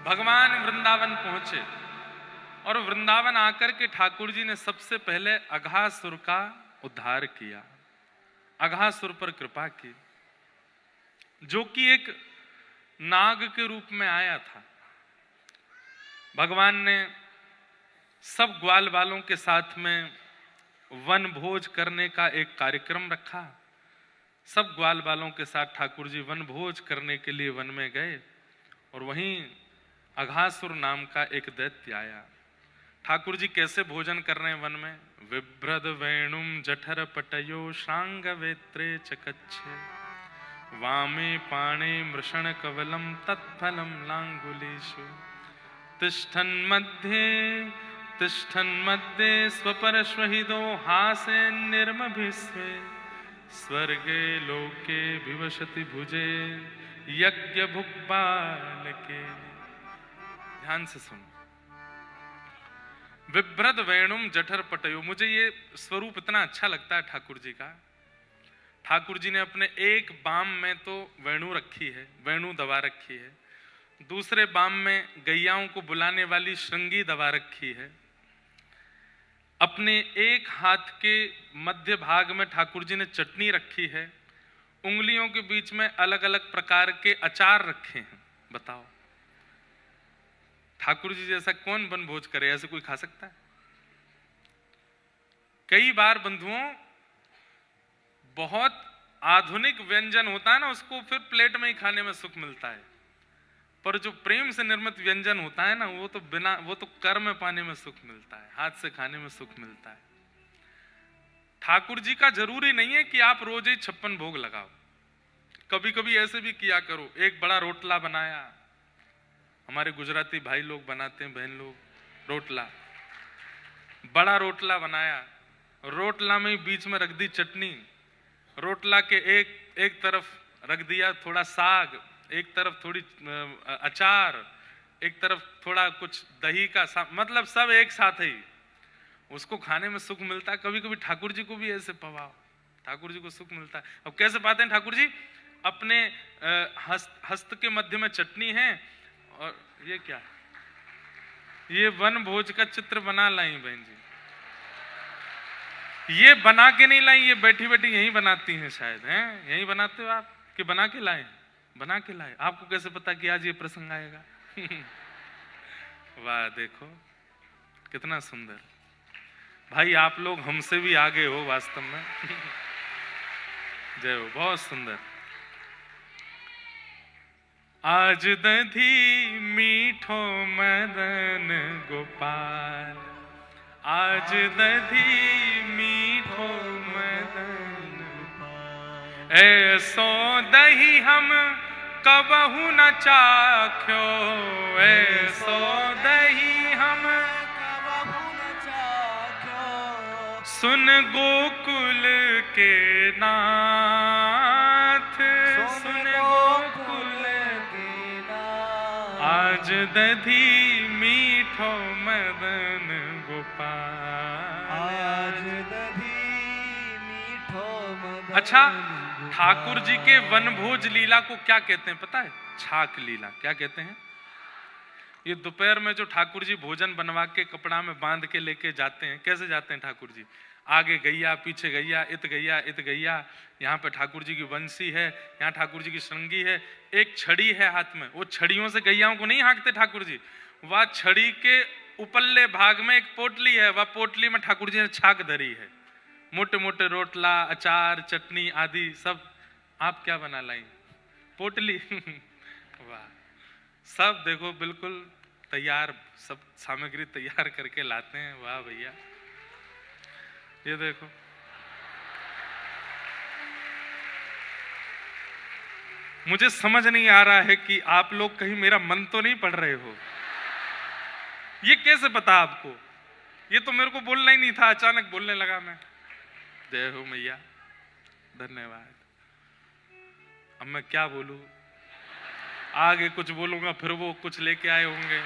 भगवान वृंदावन पहुंचे और वृंदावन आकर के ठाकुर जी ने सबसे पहले अघासुर का उद्धार किया, अघासुर पर कृपा की, जो कि एक नाग के रूप में आया था। भगवान ने सब ग्वाल वालों के साथ में वन भोज करने का एक कार्यक्रम रखा। सब ग्वाल वालों के साथ ठाकुर जी वन भोज करने के लिए वन में गए और वहीं अघासुर नाम का एक दैत्य आया। ठाकुर जी कैसे भोजन कर रहे हैं वन में? विभ्रद वेणुम जठर पटयो श्रांग वेत्रे चकच्छे, वामे पाणे मृषण कवलम तत्फलम लांगुलेषु, तिष्ठन् मध्ये स्वपरश्वहिदो हासे निर्मभिस्वे, स्वर्गे लोके विवशति भुजे यज्ञ भुक्बालके। ध्यान से सुनो। विभ्रद वेणुम जठर पटयो। मुझे ये स्वरूप इतना अच्छा लगता है ठाकुर जी का। ठाकुर जी ने अपने एक बाम में तो वेणु रखी है, वेणु दबा रखी है, दूसरे बाम में गैयाओं को बुलाने वाली श्रृंगी दबा रखी है, अपने एक हाथ के मध्य भाग में ठाकुर जी ने चटनी रखी है, उंगलियों के बीच में अलग अलग प्रकार के अचार रखे हैं। बताओ, ठाकुर जी जैसा कौन वनभोज करे? ऐसे कोई खा सकता है? कई बार बंधुओं, बहुत आधुनिक व्यंजन होता है ना, उसको फिर प्लेट में ही खाने में सुख मिलता है, पर जो प्रेम से निर्मित व्यंजन होता है ना, वो तो कर में पाने में सुख मिलता है, हाथ से खाने में सुख मिलता है। ठाकुर जी का जरूरी नहीं है कि आप रोज ही 56 भोग लगाओ, कभी कभी ऐसे भी किया करो। एक बड़ा रोटला बनाया, हमारे गुजराती भाई लोग बनाते हैं, बहन लोग, रोटला, बड़ा रोटला बनाया, रोटला में बीच में रख दी चटनी, रोटला के एक तरफ रख दिया थोड़ा साग, एक तरफ थोड़ी अचार, एक तरफ थोड़ा कुछ दही का मतलब सब एक साथ ही, उसको खाने में सुख मिलता है। कभी कभी ठाकुर जी को भी ऐसे पवाओ, ठाकुर जी को सुख मिलता है। अब कैसे पाते हैं ठाकुर जी? अपने हस्त के मध्य में चटनी है, और ये क्या, ये वन भोज का चित्र बना लाई बहन जी, ये बना के नहीं लाई, ये बैठी बैठी यहीं बनाती हैं शायद, हैं? यहीं बनाते हो आप कि बना के लाए? बना के लाए। आपको कैसे पता कि आज ये प्रसंग आएगा? वाह, देखो कितना सुंदर। भाई आप लोग हमसे भी आगे हो वास्तव में। जय हो, बहुत सुंदर। आज दधी मीठो मदन गोपाल, आज दधी मीठो मदन गोपाल, ऐसो दही हम कबहू न चाख्यो, ऐसो दही हम कबहू न चाख्यो, सुन गोकुल के नाथ, सुन गोकुल के नाथ, आज दधी मीठो मदन गोपाल, आज दधी मीठो मदन। अच्छा, ठाकुर जी के वनभोज लीला को क्या कहते हैं पता है? छाक लीला। क्या कहते हैं? ये दोपहर में जो ठाकुर जी भोजन बनवा के कपड़ा में बांध के लेके जाते हैं, कैसे जाते हैं ठाकुर जी? आगे गैया, पीछे गैया, इत गैया, इत गैया, यहाँ पे ठाकुर जी की बंसी है, यहाँ ठाकुर जी की श्रृंगी है, एक छड़ी है हाथ में, वो छड़ियों से गैयाओं को नहीं हाँकते ठाकुर जी, वह छड़ी के उपल्ले भाग में एक पोटली है, वह पोटली में ठाकुर जी ने छाक धरी है, मोटे मोटे रोटला, अचार, चटनी आदि सब। आप क्या बना लाई? पोटली। वाह, सब देखो बिल्कुल तैयार, सब सामग्री तैयार करके लाते हैं। वाह भैया, ये देखो। मुझे समझ नहीं आ रहा है कि आप लोग कहीं मेरा मन तो नहीं पढ़ रहे हो। ये कैसे पता आपको? ये तो मेरे को बोलना ही नहीं था, अचानक बोलने लगा मैं। जय हो मैया, धन्यवाद। अब मैं क्या बोलूं? आगे कुछ बोलूंगा फिर वो कुछ लेके आए होंगे।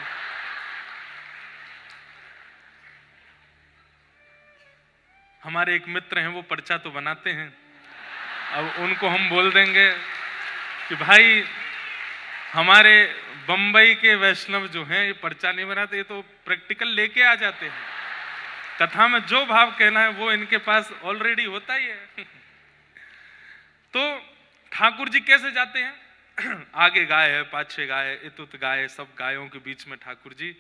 हमारे एक मित्र हैं, वो पर्चा तो बनाते हैं, अब उनको हम बोल देंगे कि भाई हमारे बंबई के वैष्णव जो हैं ये पर्चा नहीं बनाते, ये तो प्रैक्टिकल लेके आ जाते हैं, कथा में जो भाव कहना है वो इनके पास ऑलरेडी होता ही है। तो ठाकुर जी कैसे जाते हैं? आगे गाय है, पाछे गाय, इतुत गाय, सब गायों के बीच में ठाकुर जी,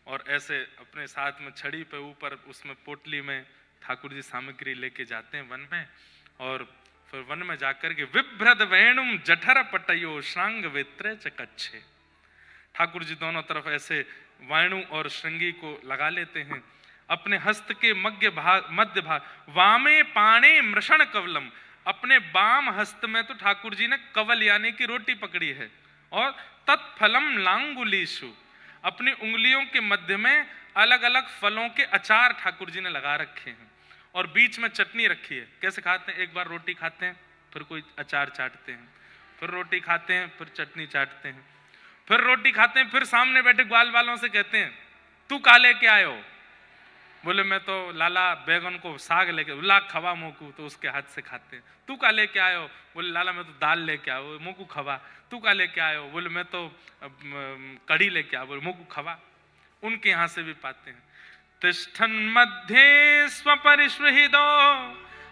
और ऐसे अपने साथ में छड़ी पे ऊपर उसमें पोटली में ठाकुर जी सामग्री लेके जाते हैं वन में। और फिर वन में जाकर के विभ्रद वेणुम जठर पटयो श्रांग वेत्रे चकच्छे, ठाकुर जी दोनों तरफ ऐसे वेणु और श्रृंगी को लगा लेते हैं। अपने हस्त के मध्य भाग वामे पाणे मृषण कवलम, अपने बाम हस्त में तो ठाकुर जी ने कवल यानी कि रोटी पकड़ी है, और तत्फलम लांगुलीशु, अपनी उंगलियों के मध्य में अलग अलग फलों के अचार ठाकुर जी ने लगा रखे हैं, और बीच में चटनी रखी है। कैसे खाते हैं? एक बार रोटी खाते हैं, फिर कोई अचार चाटते हैं, फिर रोटी खाते हैं, फिर चटनी चाटते हैं, फिर रोटी खाते हैं, फिर सामने बैठे ग्वाल वालों से कहते हैं तू काले के आयो, बोले मैं तो लाला बैगन को साग लेके, ला खवा मोकू, तो उसके हाथ से खाते हैं। तू का लेके आयो? बोले लाला मैं तो दाल लेके आयो। मोकू खवा। तू का लेके आयो? बोले मैं तो कढ़ी लेके आयो। बोले मोकू खवा। उनके यहाँ से भी पाते हैं। तिष्ठन मध्ये स्वपरिश्वहिदो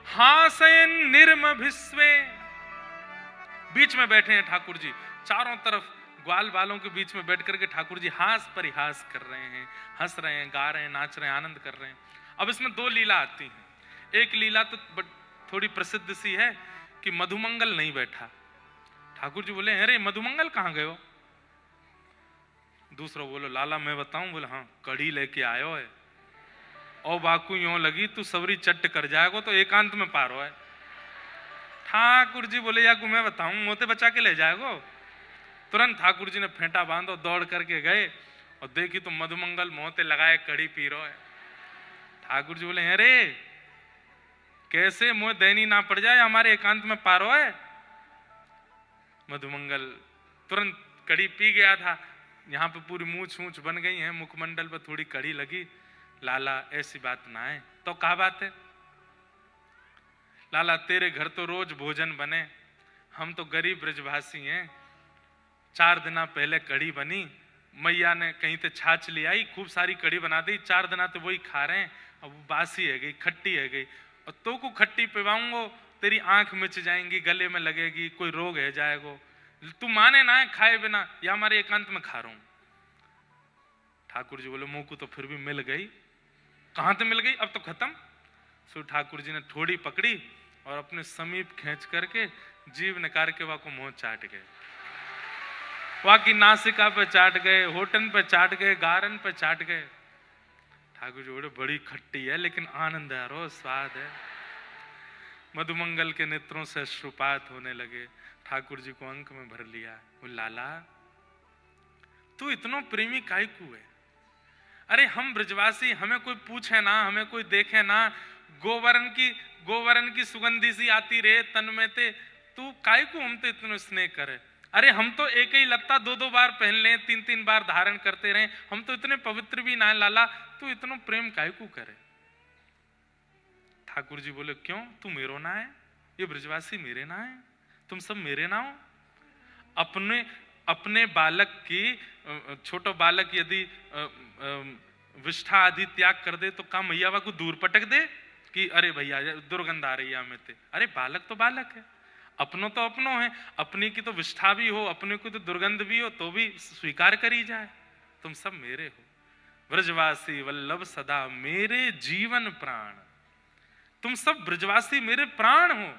हासयन निर्मभिस्वे। बीच में बैठे हैं ठाकुर जी, चारों तरफ ग्वाल बालों के बीच में बैठ करके ठाकुर जी हास परिहास कर रहे हैं, हंस रहे हैं, गा रहे हैं, नाच रहे हैं, आनंद कर रहे हैं। अब इसमें दो लीला आती हैं। एक लीला तो थोड़ी प्रसिद्ध सी है कि मधुमंगल नहीं बैठा। ठाकुर जी बोले अरे मधुमंगल कहाँ गए हो? दूसरा बोलो लाला मैं बताऊं? बोले हाँ, कड़ी लेके आयो है। और बाकू यूं लगी तू सबरी चट्ट कर जाएगो तो एकांत में पारो है। ठाकुर जी बोले या मैं बताऊं, मोते बचा के ले जाएगो। तुरंत ठाकुर जी ने फेंटा बांधो, दौड़ करके गए और देखी तो मधुमंगल मोते लगाए कड़ी पी रहा है। ठाकुर जी बोले अरे कैसे मोह दैनी ना पड़ जाए, हमारे एकांत में पारो है। मधुमंगल तुरंत कड़ी पी गया था। यहाँ पे पूरी मूछ मूछ बन गई है, मुखमंडल पर थोड़ी कड़ी लगी। लाला ऐसी बात ना है। तो क्या बात है? लाला तेरे घर तो रोज भोजन बने, हम तो गरीब ब्रजवासी हैं। 4 दिन पहले कड़ी बनी, मैया ने कहीं से छाछ ले आई, खूब सारी कड़ी बना दी। 4 दिन तो वही खा रहे हैं। अब वो बासी है गई, खट्टी है गई, और तो को खट्टी पिवाऊंगो तेरी आंख मिच जाएंगी, गले में लगेगी, कोई रोग है जाएगो। तू माने ना है खाए बिना, या हमारे एकांत में खा रहा हूं। ठाकुर जी बोले मुंह को तो फिर भी मिल गई। कहां से मिल गई? अब तो खत्म। सो ठाकुर जी ने थोड़ी पकड़ी और अपने समीप खींच करके जीभ निकाल के वहां को मुंह चाट गए। वहां की नासिका पे चाट गए, होठन पे चाट गए, गारन पे चाट गए। ठाकुर जी बोले बड़ी खट्टी है लेकिन आनंद है, रो स्वाद है। मधुमंगल के नेत्रों से अश्रुपात होने लगे। ठाकुर जी को अंक में भर लिया। वो लाला तू इतना प्रेमी काहे को है? अरे हम ब्रजवासी, हमें कोई पूछे ना, हमें कोई देखे ना, गोवरन की सुगंधी सी आती रे तन में ते, तू काहे को हम तो इतना स्नेह करे? अरे हम तो एक ही लत्ता 2-2 बार पहन ले, 3-3 बार धारण करते रहे, हम तो इतने पवित्र भी ना है। लाला तू इतना प्रेम काहे को करे? ठाकुर जी बोले क्यों, तू मेरो ना है? ये ब्रजवासी मेरे ना है? तुम सब मेरे ना हो? अपने बालक की, छोटो बालक यदि विष्ठा आदि त्याग कर दे तो का मैया को दूर पटक दे कि अरे भैया दुर्गंध आ रही है हमें ते? अरे बालक तो बालक है, अपनों तो अपनों है। अपनी की तो विष्ठा भी हो, अपने की तो दुर्गंध भी हो, तो भी स्वीकार करी जाए। तुम सब मेरे हो। ब्रजवासी वल्लभ सदा मेरे जीवन प्राण। तुम सब ब्रजवासी मेरे प्राण हो,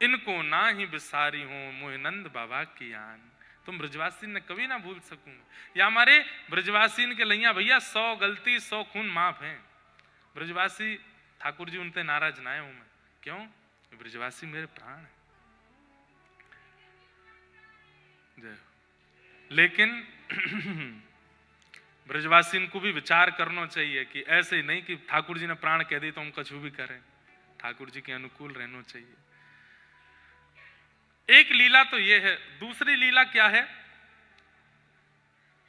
इनको ना ही बिसारी हो मोहिनंद बाबा की आन। तुम ब्रजवासी ने कभी ना भूल सकूंगा। या हमारे ब्रजवासी के लैया भैया 100 गलती 100 खून माफ है। ब्रजवासी ठाकुर जी उनसे नाराज ना हूं मैं। क्यों? ब्रजवासी मेरे प्राण है। लेकिन ब्रजवासी को भी विचार करना चाहिए कि ऐसे ही नहीं कि ठाकुर जी ने प्राण कह दी तो हम कछु भी करें। ठाकुर जी के अनुकूल रहना चाहिए। एक लीला तो यह है। दूसरी लीला क्या है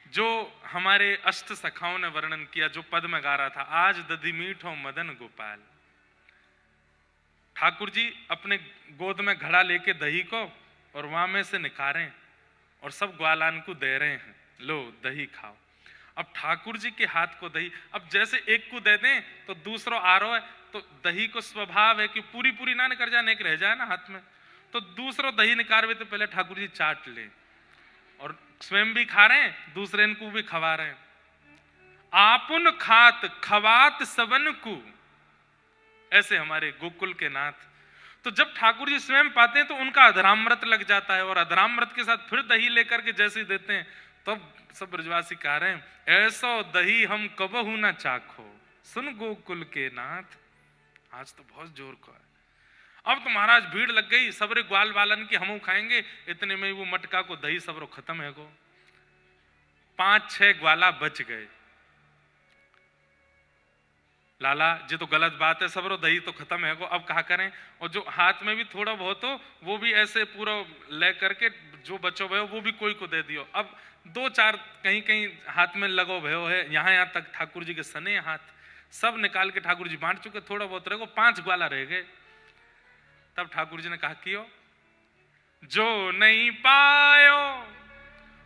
जो हमारे अष्ट सखाओं ने वर्णन किया, जो पद में गा रहा था, आज दधि मीठो मदन गोपाल। ठाकुर जी अपने गोद में घड़ा लेके दही को और वहां में से निकालें और सब ग्वालान को दे रहे हैं, लो दही खाओ। अब ठाकुर जी के हाथ को दही, अब जैसे एक को दे दें तो दूसरा आ रहा है, तो दही को स्वभाव है कि पूरी पूरी ना निकल जाए, एक रह जाए ना हाथ में, तो दूसरा दही निकालवे तो पहले ठाकुर जी चाट ले और स्वयं भी खा रहे हैं, दूसरे को भी खवा रहे हैं। आपुन खात खवात सबन को, ऐसे हमारे गोकुल के नाथ। तो जब ठाकुर जी स्वयं पाते हैं तो उनका अधरामृत लग जाता है और अधरामृत के साथ फिर दही लेकर के जैसे देते हैं तब तो सब ब्रजवासी कह रहे हैं ऐसो दही हम कबहू ना चाखो सुन गोकुल के नाथ। आज तो बहुत जोर का है। अब तो महाराज भीड़ लग गई, सबरे ग्वाल बालन की हमू खाएंगे। इतने में वो मटका को दही सबरो खत्म है गो। 5-6 ग्वाला बच गए। लाला जी तो गलत बात है, सबरो दही तो खत्म है गो, अब कहा करें। और जो हाथ में भी थोड़ा बहुत हो वो भी ऐसे पूरा ले करके जो बचो भयो वो भी कोई को दे दियो। अब 2-4 कहीं कहीं हाथ में लगो भयो है, यहाँ तक ठाकुर जी के सने हाथ सब निकाल के ठाकुर जी बांट चुके, थोड़ा बहुत रह गो, 5 ग्वाला रह गए। तब ठाकुर जी ने कहा कियो, जो नहीं पायो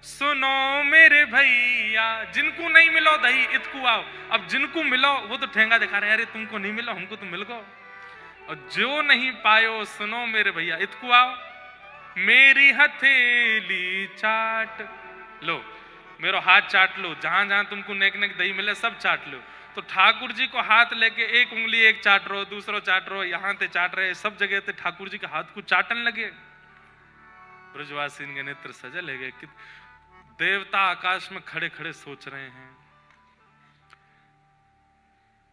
सुनो मेरे भैया, जिनको नहीं मिलो दही इतकू आओ। अब जिनको मिलो वो तो ठेंगा दिखा रहे हैं, अरे तुमको नहीं मिलो हमको तो मिल गो। और जो नहीं पायो सुनो मेरे भैया इतकू आओ, मेरी हथेली चाट लो, मेरो हाथ चाट लो, जहां जहां तुमको नेक नेक दही मिले सब चाट लो। तो ठाकुर जी को हाथ लेके एक उंगली एक चाट रहो, दूसरो चाट रहो, यहाँ ते चाट रहे, सब जगह ते ठाकुर जी के हाथ को चाटन लगे। ब्रजवासी के नेत्र सजल है कि देवता आकाश में खड़े खड़े सोच रहे हैं,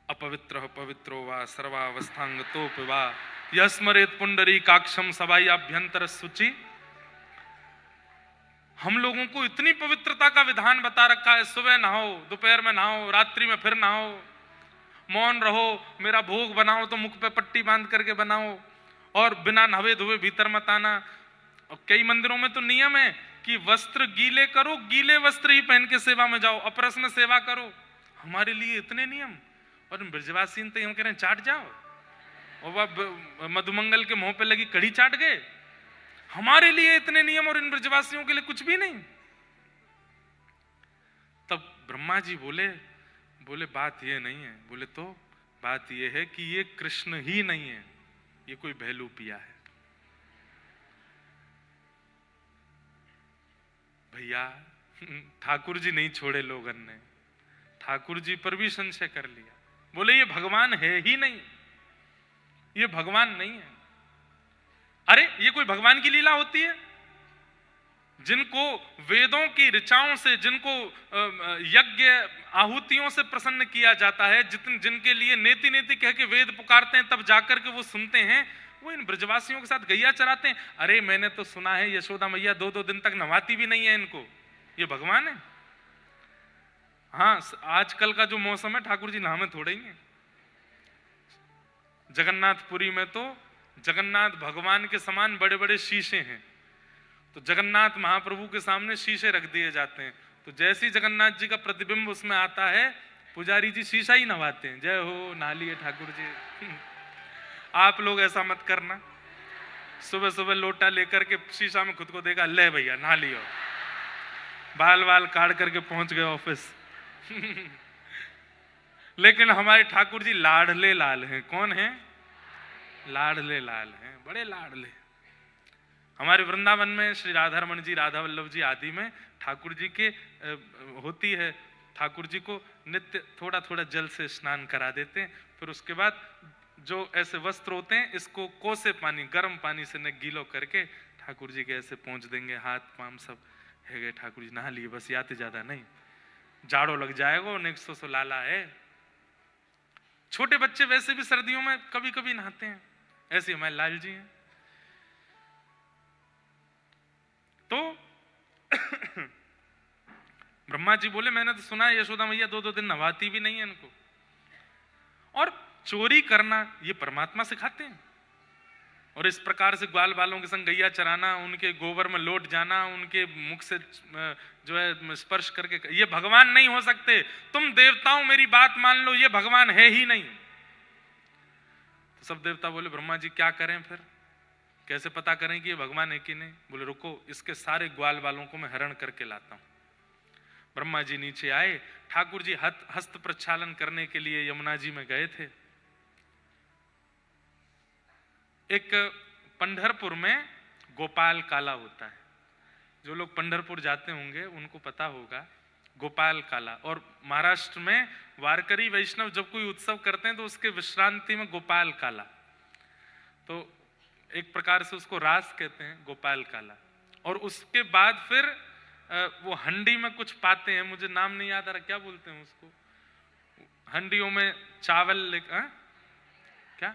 अपवित्र पवित्रो वा सर्वावस्थांगतो वा यस्मरेत पुंडरी काक्षम सवाई अभ्यंतर सुचि। हम लोगों को इतनी पवित्रता का विधान बता रखा है, सुबह नहाओ, दोपहर में नहाओ, रात्रि में फिर नहाओ, मौन रहो, मेरा भोग बनाओ तो मुख पे पट्टी बांध करके बनाओ, और बिना नहावे धोए भीतर मत आना। और कई मंदिरों में तो नियम है कि वस्त्र गीले करो, गीले वस्त्र ही पहन के सेवा में जाओ, अपरस में सेवा करो। हमारे लिए इतने नियम, और ब्रजवासी तो हम कह रहे हैं चाट जाओ, और वह मधुमंगल के मुंह पे लगी कड़ी चाट गए। हमारे लिए इतने नियम और इन ब्रजवासियों के लिए कुछ भी नहीं। तब ब्रह्मा जी बोले बात ये नहीं है। बोले तो बात ये है कि ये कृष्ण ही नहीं है, ये कोई भैलू पिया है। भैया ठाकुर जी नहीं छोड़े लोगन ने, ठाकुर जी पर भी संशय कर लिया। बोले ये भगवान है ही नहीं, ये भगवान नहीं है। अरे ये कोई भगवान की लीला होती है? जिनको वेदों की ऋचाओं से, जिनको यज्ञ आहुतियों से प्रसन्न किया जाता है, जिनके लिए नेति नेति कह के वेद पुकारते हैं, तब जाकर के वो सुनते हैं, वो इन ब्रजवासियों के साथ गैया चराते हैं। अरे मैंने तो सुना है यशोदा मैया 2-2 दिन तक नवाती भी नहीं है इनको, ये भगवान है? हाँ, आजकल का जो मौसम है ठाकुर जी नहामे थोड़े ही है। जगन्नाथपुरी में तो जगन्नाथ भगवान के समान बड़े बड़े शीशे हैं, तो जगन्नाथ महाप्रभु के सामने शीशे रख दिए जाते हैं, तो जैसे ही जगन्नाथ जी का प्रतिबिंब उसमें आता है, पुजारी जी शीशा ही नवाते हैं, जय हो नहा लिए ठाकुर जी। आप लोग ऐसा मत करना, सुबह सुबह लोटा लेकर के शीशा में खुद को देखा, ले भैया नहा लियो, बाल बाल काट करके पहुंच गए ऑफिस। लेकिन हमारे ठाकुर जी लाडले लाल हैं। कौन है? लाडले लाल हैं, बड़े लाडले। हमारे वृंदावन में श्री राधारमण जी, राधा वल्लभ जी आदि में ठाकुर जी के होती है, ठाकुर जी को नित्य थोड़ा थोड़ा जल से स्नान करा देते हैं, फिर उसके बाद जो ऐसे वस्त्र होते हैं इसको कोसे पानी, गर्म पानी से न गीलो करके ठाकुर जी के ऐसे पहुंच देंगे, हाथ पाम सब है गए, ठाकुर जी नहा लिए, बस याते ज्यादा नहीं, जाड़ो लग जाएगा, नेक्स्ट सो लाला है। छोटे बच्चे वैसे भी सर्दियों में कभी कभी नहाते हैं, ऐसे हमारे लाल जी हैं। तो ब्रह्मा जी बोले मैंने तो सुना है यशोदा मैया 2-2 दिन नहाती भी नहीं है इनको। और चोरी करना ये परमात्मा सिखाते हैं, और इस प्रकार से ग्वाल बालों के संग गैया चराना, उनके गोबर में लौट जाना, उनके मुख से जो है स्पर्श करके, ये भगवान नहीं हो सकते। तुम देवताओं मेरी बात मान लो, ये भगवान है ही नहीं। तो सब देवता बोले ब्रह्मा जी क्या करें फिर, कैसे पता करें कि ये भगवान है कि नहीं? बोले रुको, इसके सारे ग्वाल बालों को मैं हरण करके लाता हूं। ब्रह्मा जी नीचे आए, ठाकुर जी हस्त प्रक्षालन करने के लिए यमुना जी में गए थे। एक पंढरपुर में गोपाल काला होता है, जो लोग पंढरपुर जाते होंगे उनको पता होगा गोपाल काला। और महाराष्ट्र में वारकरी वैष्णव जब कोई उत्सव करते हैं तो उसके विश्रांति में गोपाल काला, तो एक प्रकार से उसको रास कहते हैं, गोपाल काला। और उसके बाद फिर वो हंडी में कुछ पाते हैं, मुझे नाम नहीं याद आ रहा, क्या बोलते हैं उसको, हंडियों में चावल, क्या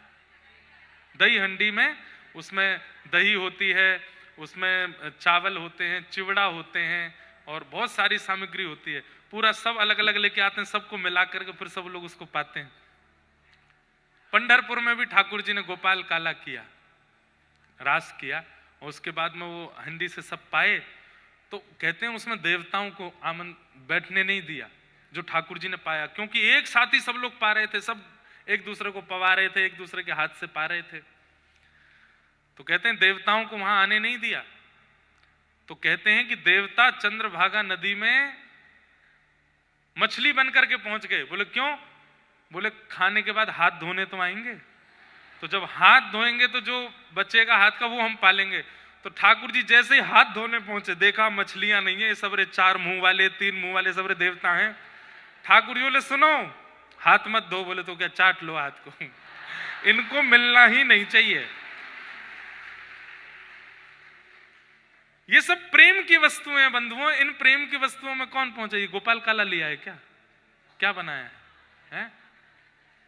दही हंडी में, उसमें दही होती है, उसमें चावल होते हैं, चिवड़ा होते हैं, और बहुत सारी सामग्री होती है, पूरा सब अलग अलग लेके आते हैं, सबको मिला करके फिर सब लोग उसको पाते हैं। पंढरपुर में भी ठाकुर जी ने गोपाल काला किया, रास किया, और उसके बाद में वो हंडी से सब पाए, तो कहते हैं उसमें देवताओं को बैठने नहीं दिया, जो ठाकुर जी ने पाया, क्योंकि एक साथ ही सब लोग पा रहे थे, सब एक दूसरे को पवा रहे थे, एक दूसरे के हाथ से पा रहे थे। तो कहते हैं देवताओं को वहां आने नहीं दिया। तो कहते हैं कि देवता चंद्रभागा नदी में मछली बन करके पहुंच गए। बोले क्यों? बोले खाने के बाद हाथ धोने तो आएंगे, तो जब हाथ धोएंगे तो जो बचेगा हाथ का वो हम पालेंगे। तो ठाकुर जी जैसे ही हाथ धोने पहुंचे, देखा मछलियां नहीं है, ये सबरे 4 मुंह वाले 3 मुंह वाले सबरे देवता हैं। ठाकुर जी बोले सुनो, हाथ मत धो। बोले तो क्या चाट लो हाथ को, इनको मिलना ही नहीं चाहिए। ये सब प्रेम की वस्तुएं हैं बंधुओं। इन प्रेम की वस्तुओं में कौन पहुंचा? ये गोपाल काला लिया है क्या? क्या बनाया है?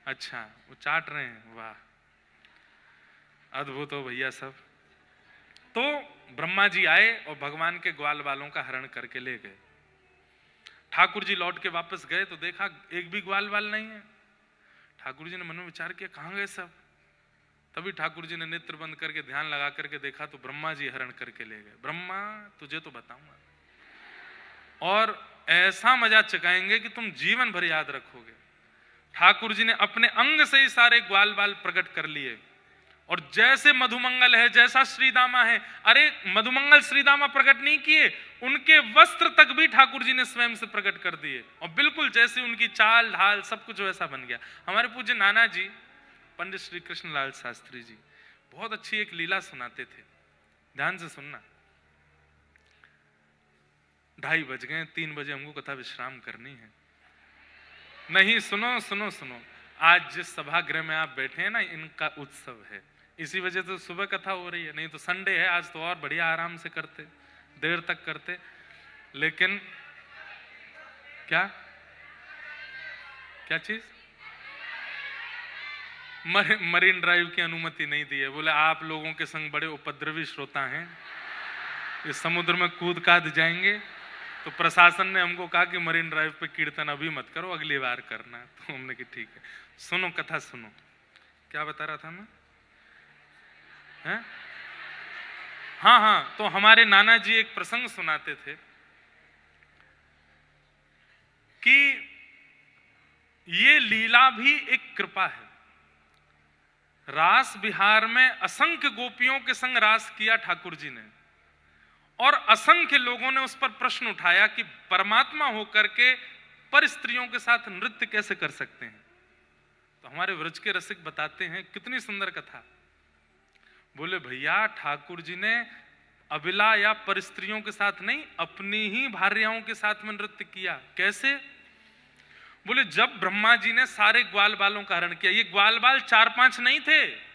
अच्छा, वो चाट रहे हैं। वाह, अद्भुत हो भैया सब। तो ब्रह्मा जी आए और भगवान के ग्वाल बालों का हरण करके ले गए। ठाकुर जी लौट के वापस गए तो देखा एक भी ग्वाल बाल नहीं है। ठाकुर जी ने मन में विचार किया कहां गए सब। तभी ठाकुर जी ने नेत्र बंद करके ध्यान लगा करके देखा तो ब्रह्मा जी हरण करके ले गए। ब्रह्मा तुझे तो बताऊंगा, और ऐसा मजा चकाएंगे कि तुम जीवन भर याद रखोगे। ठाकुर जी ने अपने अंग से ही सारे ग्वाल बाल प्रकट कर लिए, और जैसे मधुमंगल है, जैसा श्रीदामा है, अरे मधुमंगल श्रीदामा प्रकट नहीं किए, उनके वस्त्र तक भी ठाकुर जी ने स्वयं से प्रकट कर दिए, और बिल्कुल जैसे उनकी चाल ढाल सब कुछ वैसा बन गया। हमारे पूज्य नाना जी पंडित श्री कृष्णलाल शास्त्री जी बहुत अच्छी एक लीला सुनाते थे, ध्यान से सुनना। 2:30 बज गए, 3 बजे हमको कथा विश्राम करनी है। नहीं, सुनो सुनो सुनो, आज जिस सभागृह में आप बैठे हैं ना, इनका उत्सव है, इसी वजह से सुबह कथा हो रही है। नहीं तो संडे है, आज तो और बढ़िया आराम से करते, देर तक करते। लेकिन क्या क्या चीज? मरीन ड्राइव की अनुमति नहीं दी है। बोले आप लोगों के संग बड़े उपद्रवी श्रोता हैं, इस समुद्र में कूद काद जाएंगे। तो प्रशासन ने हमको कहा कि मरीन ड्राइव पे कीर्तन अभी मत करो, अगली बार करना। तो हमने कि ठीक है। सुनो कथा सुनो। क्या बता रहा था मैं? हाँ हाँ, तो हमारे नाना जी एक प्रसंग सुनाते थे कि ये लीला भी एक कृपा है। रास बिहार में असंख्य गोपियों के संग रास किया ठाकुर जी ने, और असंख्य लोगों ने उस पर प्रश्न उठाया कि परमात्मा होकर के पर स्त्रियों के साथ नृत्य कैसे कर सकते हैं। तो हमारे व्रज के रसिक बताते हैं कितनी सुंदर कथा। बोले भैया ठाकुर जी ने अबिला या पर स्त्रियों के साथ नहीं, अपनी ही भार्याओं के साथ में नृत्य किया। कैसे? बोले जब ब्रह्मा जी ने सारे ग्वाल बालों का हरण किया, ये ग्वाल बाल 4-5 नहीं थे,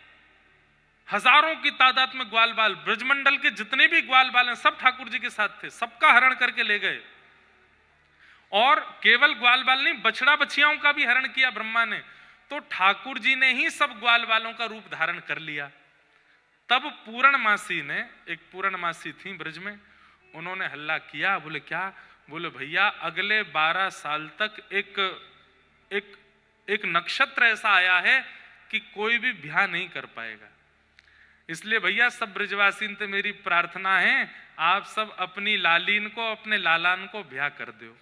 हजारों की तादाद में ग्वाल बाल, ब्रजमंडल के जितने भी ग्वाल बाल हैं सब ठाकुर जी के साथ थे, सबका हरण करके ले गए। और केवल ग्वाल बाल नहीं, बछड़ा बछियाओं का भी हरण किया ब्रह्मा ने। तो ठाकुर जी ने ही सब ग्वाल बालों का रूप धारण कर लिया। तब पूर्णमासी ने, एक पूर्णमासी थी ब्रज में, उन्होंने हल्ला किया। बोले क्या? बोले भैया अगले 12 साल तक एक नक्षत्र ऐसा आया है कि कोई भी ब्याह नहीं कर पाएगा। इसलिए भैया सब ब्रजवासी से मेरी प्रार्थना है, आप सब अपनी लालीन को, अपने लालान को ब्याह कर दो।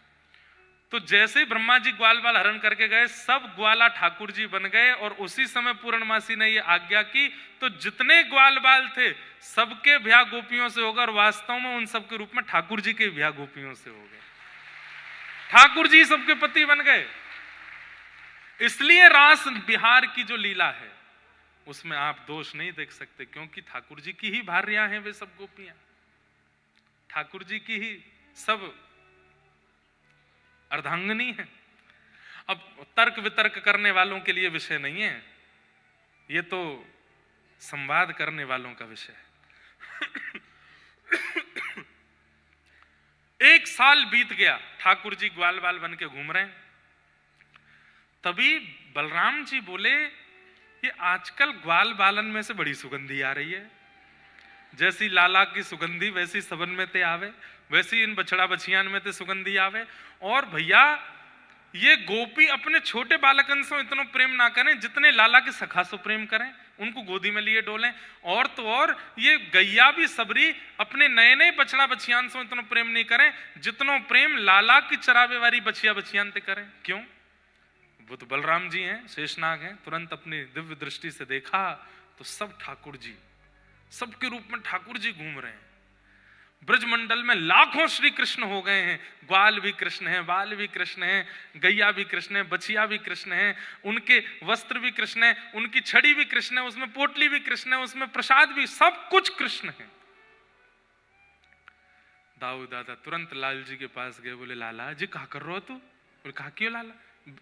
तो जैसे ही ब्रह्मा जी ग्वाल बाल हरण करके गए, सब ग्वाला ठाकुर जी बन गए। और उसी समय पूर्णमासी ने यह आज्ञा की, तो जितने ग्वाल बाल थे सबके ब्याह गोपियों से होगा, और वास्तव में उन सबके रूप में ठाकुर जी के ब्याह गोपियों से हो गए। ठाकुर जी सबके पति बन गए। इसलिए रास बिहार की जो लीला है उसमें आप दोष नहीं देख सकते, क्योंकि ठाकुर जी की ही भार्या हैं वे सब गोपियां, ठाकुर जी की ही सब अर्धांगिनी है। अब तर्क वितर्क करने वालों के लिए विषय नहीं है, ये तो संवाद करने वालों का विषय है। 1 साल बीत गया, ठाकुर जी ग्वाल बाल बन के घूम रहे हैं। तभी बलराम जी बोले ये आजकल ग्वाल बालन में से बड़ी सुगंधी आ रही है, जैसी लाला की सुगंधी वैसी सबन में ते आवे, वैसी इन बछड़ा बछियान में ते सुगंधी आवे। और भैया ये गोपी अपने छोटे बालकन से इतना प्रेम ना करें जितने लाला के सखा से प्रेम करें। उनको गोदी में लिए डोलें। और तो और ये गैया भी सबरी अपने नए नए बछड़ा बछियान से इतना प्रेम नहीं करें जितनो प्रेम लाला की चरावे वाली बछिया बछियान ते करें। क्यों? वो तो बलराम जी हैं, शेषनाग हैं। तुरंत अपनी दिव्य दृष्टि से देखा तो सब ठाकुर जी, सबके रूप में ठाकुर जी घूम रहे हैं। ब्रजमंडल में लाखों श्री कृष्ण हो गए हैं। ग्वाल भी कृष्ण हैं, बाल भी कृष्ण हैं, गैया भी कृष्ण है, बछिया भी कृष्ण है, उनके वस्त्र भी कृष्ण है, उनकी छड़ी भी कृष्ण है, उसमें पोटली भी कृष्ण है, उसमें प्रसाद भी, सब कुछ कृष्ण है। दाऊ दादा तुरंत लाल जी के पास गए, बोले लाला जी क्या कर रहे हो तू? बोले कहा क्यों लाला?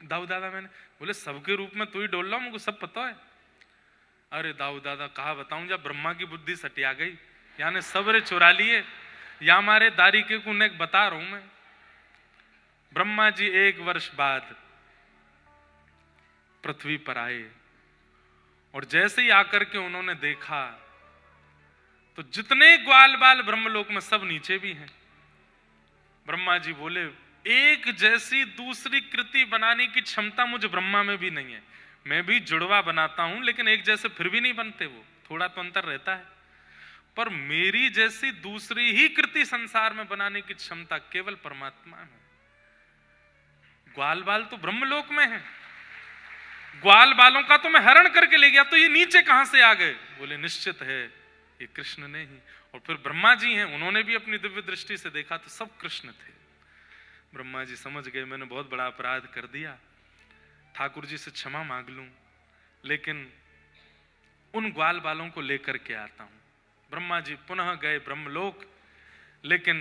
दाऊ दादा मैंने, बोले सबके रूप में तू ही डोल रहा, मुझको सब पता है। अरे दाऊ दादा कहा बताऊं, जब ब्रह्मा की बुद्धि सटिया गई, यानी सबरे चुरा लिए, या हमारे दारिके को ने बता रहा हूं मैं। ब्रह्मा जी 1 वर्ष बाद पृथ्वी पर आए और जैसे ही आकर के उन्होंने देखा तो जितने ग्वाल बाल ब्रह्मलोक में सब नीचे भी हैं। ब्रह्मा जी बोले एक जैसी दूसरी कृति बनाने की क्षमता मुझे ब्रह्मा में भी नहीं है। मैं भी जुड़वा बनाता हूं लेकिन एक जैसे फिर भी नहीं बनते, वो थोड़ा तो अंतर रहता है। पर मेरी जैसी दूसरी ही कृति संसार में बनाने की क्षमता केवल परमात्मा में। ग्वाल बाल तो ब्रह्मलोक में है, ग्वाल बालों का तो मैं हरण करके ले गया, तो ये नीचे कहां से आ गए? बोले निश्चित है ये कृष्ण ने ही। और फिर ब्रह्मा जी हैं, उन्होंने भी अपनी दिव्य दृष्टि से देखा तो सब कृष्ण थे। ब्रह्मा जी समझ गए मैंने बहुत बड़ा अपराध कर दिया, ठाकुर जी से क्षमा मांग लूं, लेकिन उन ग्वाल बालों को लेकर के आता हूं। ब्रह्मा जी पुनः गए ब्रह्मलोक, लेकिन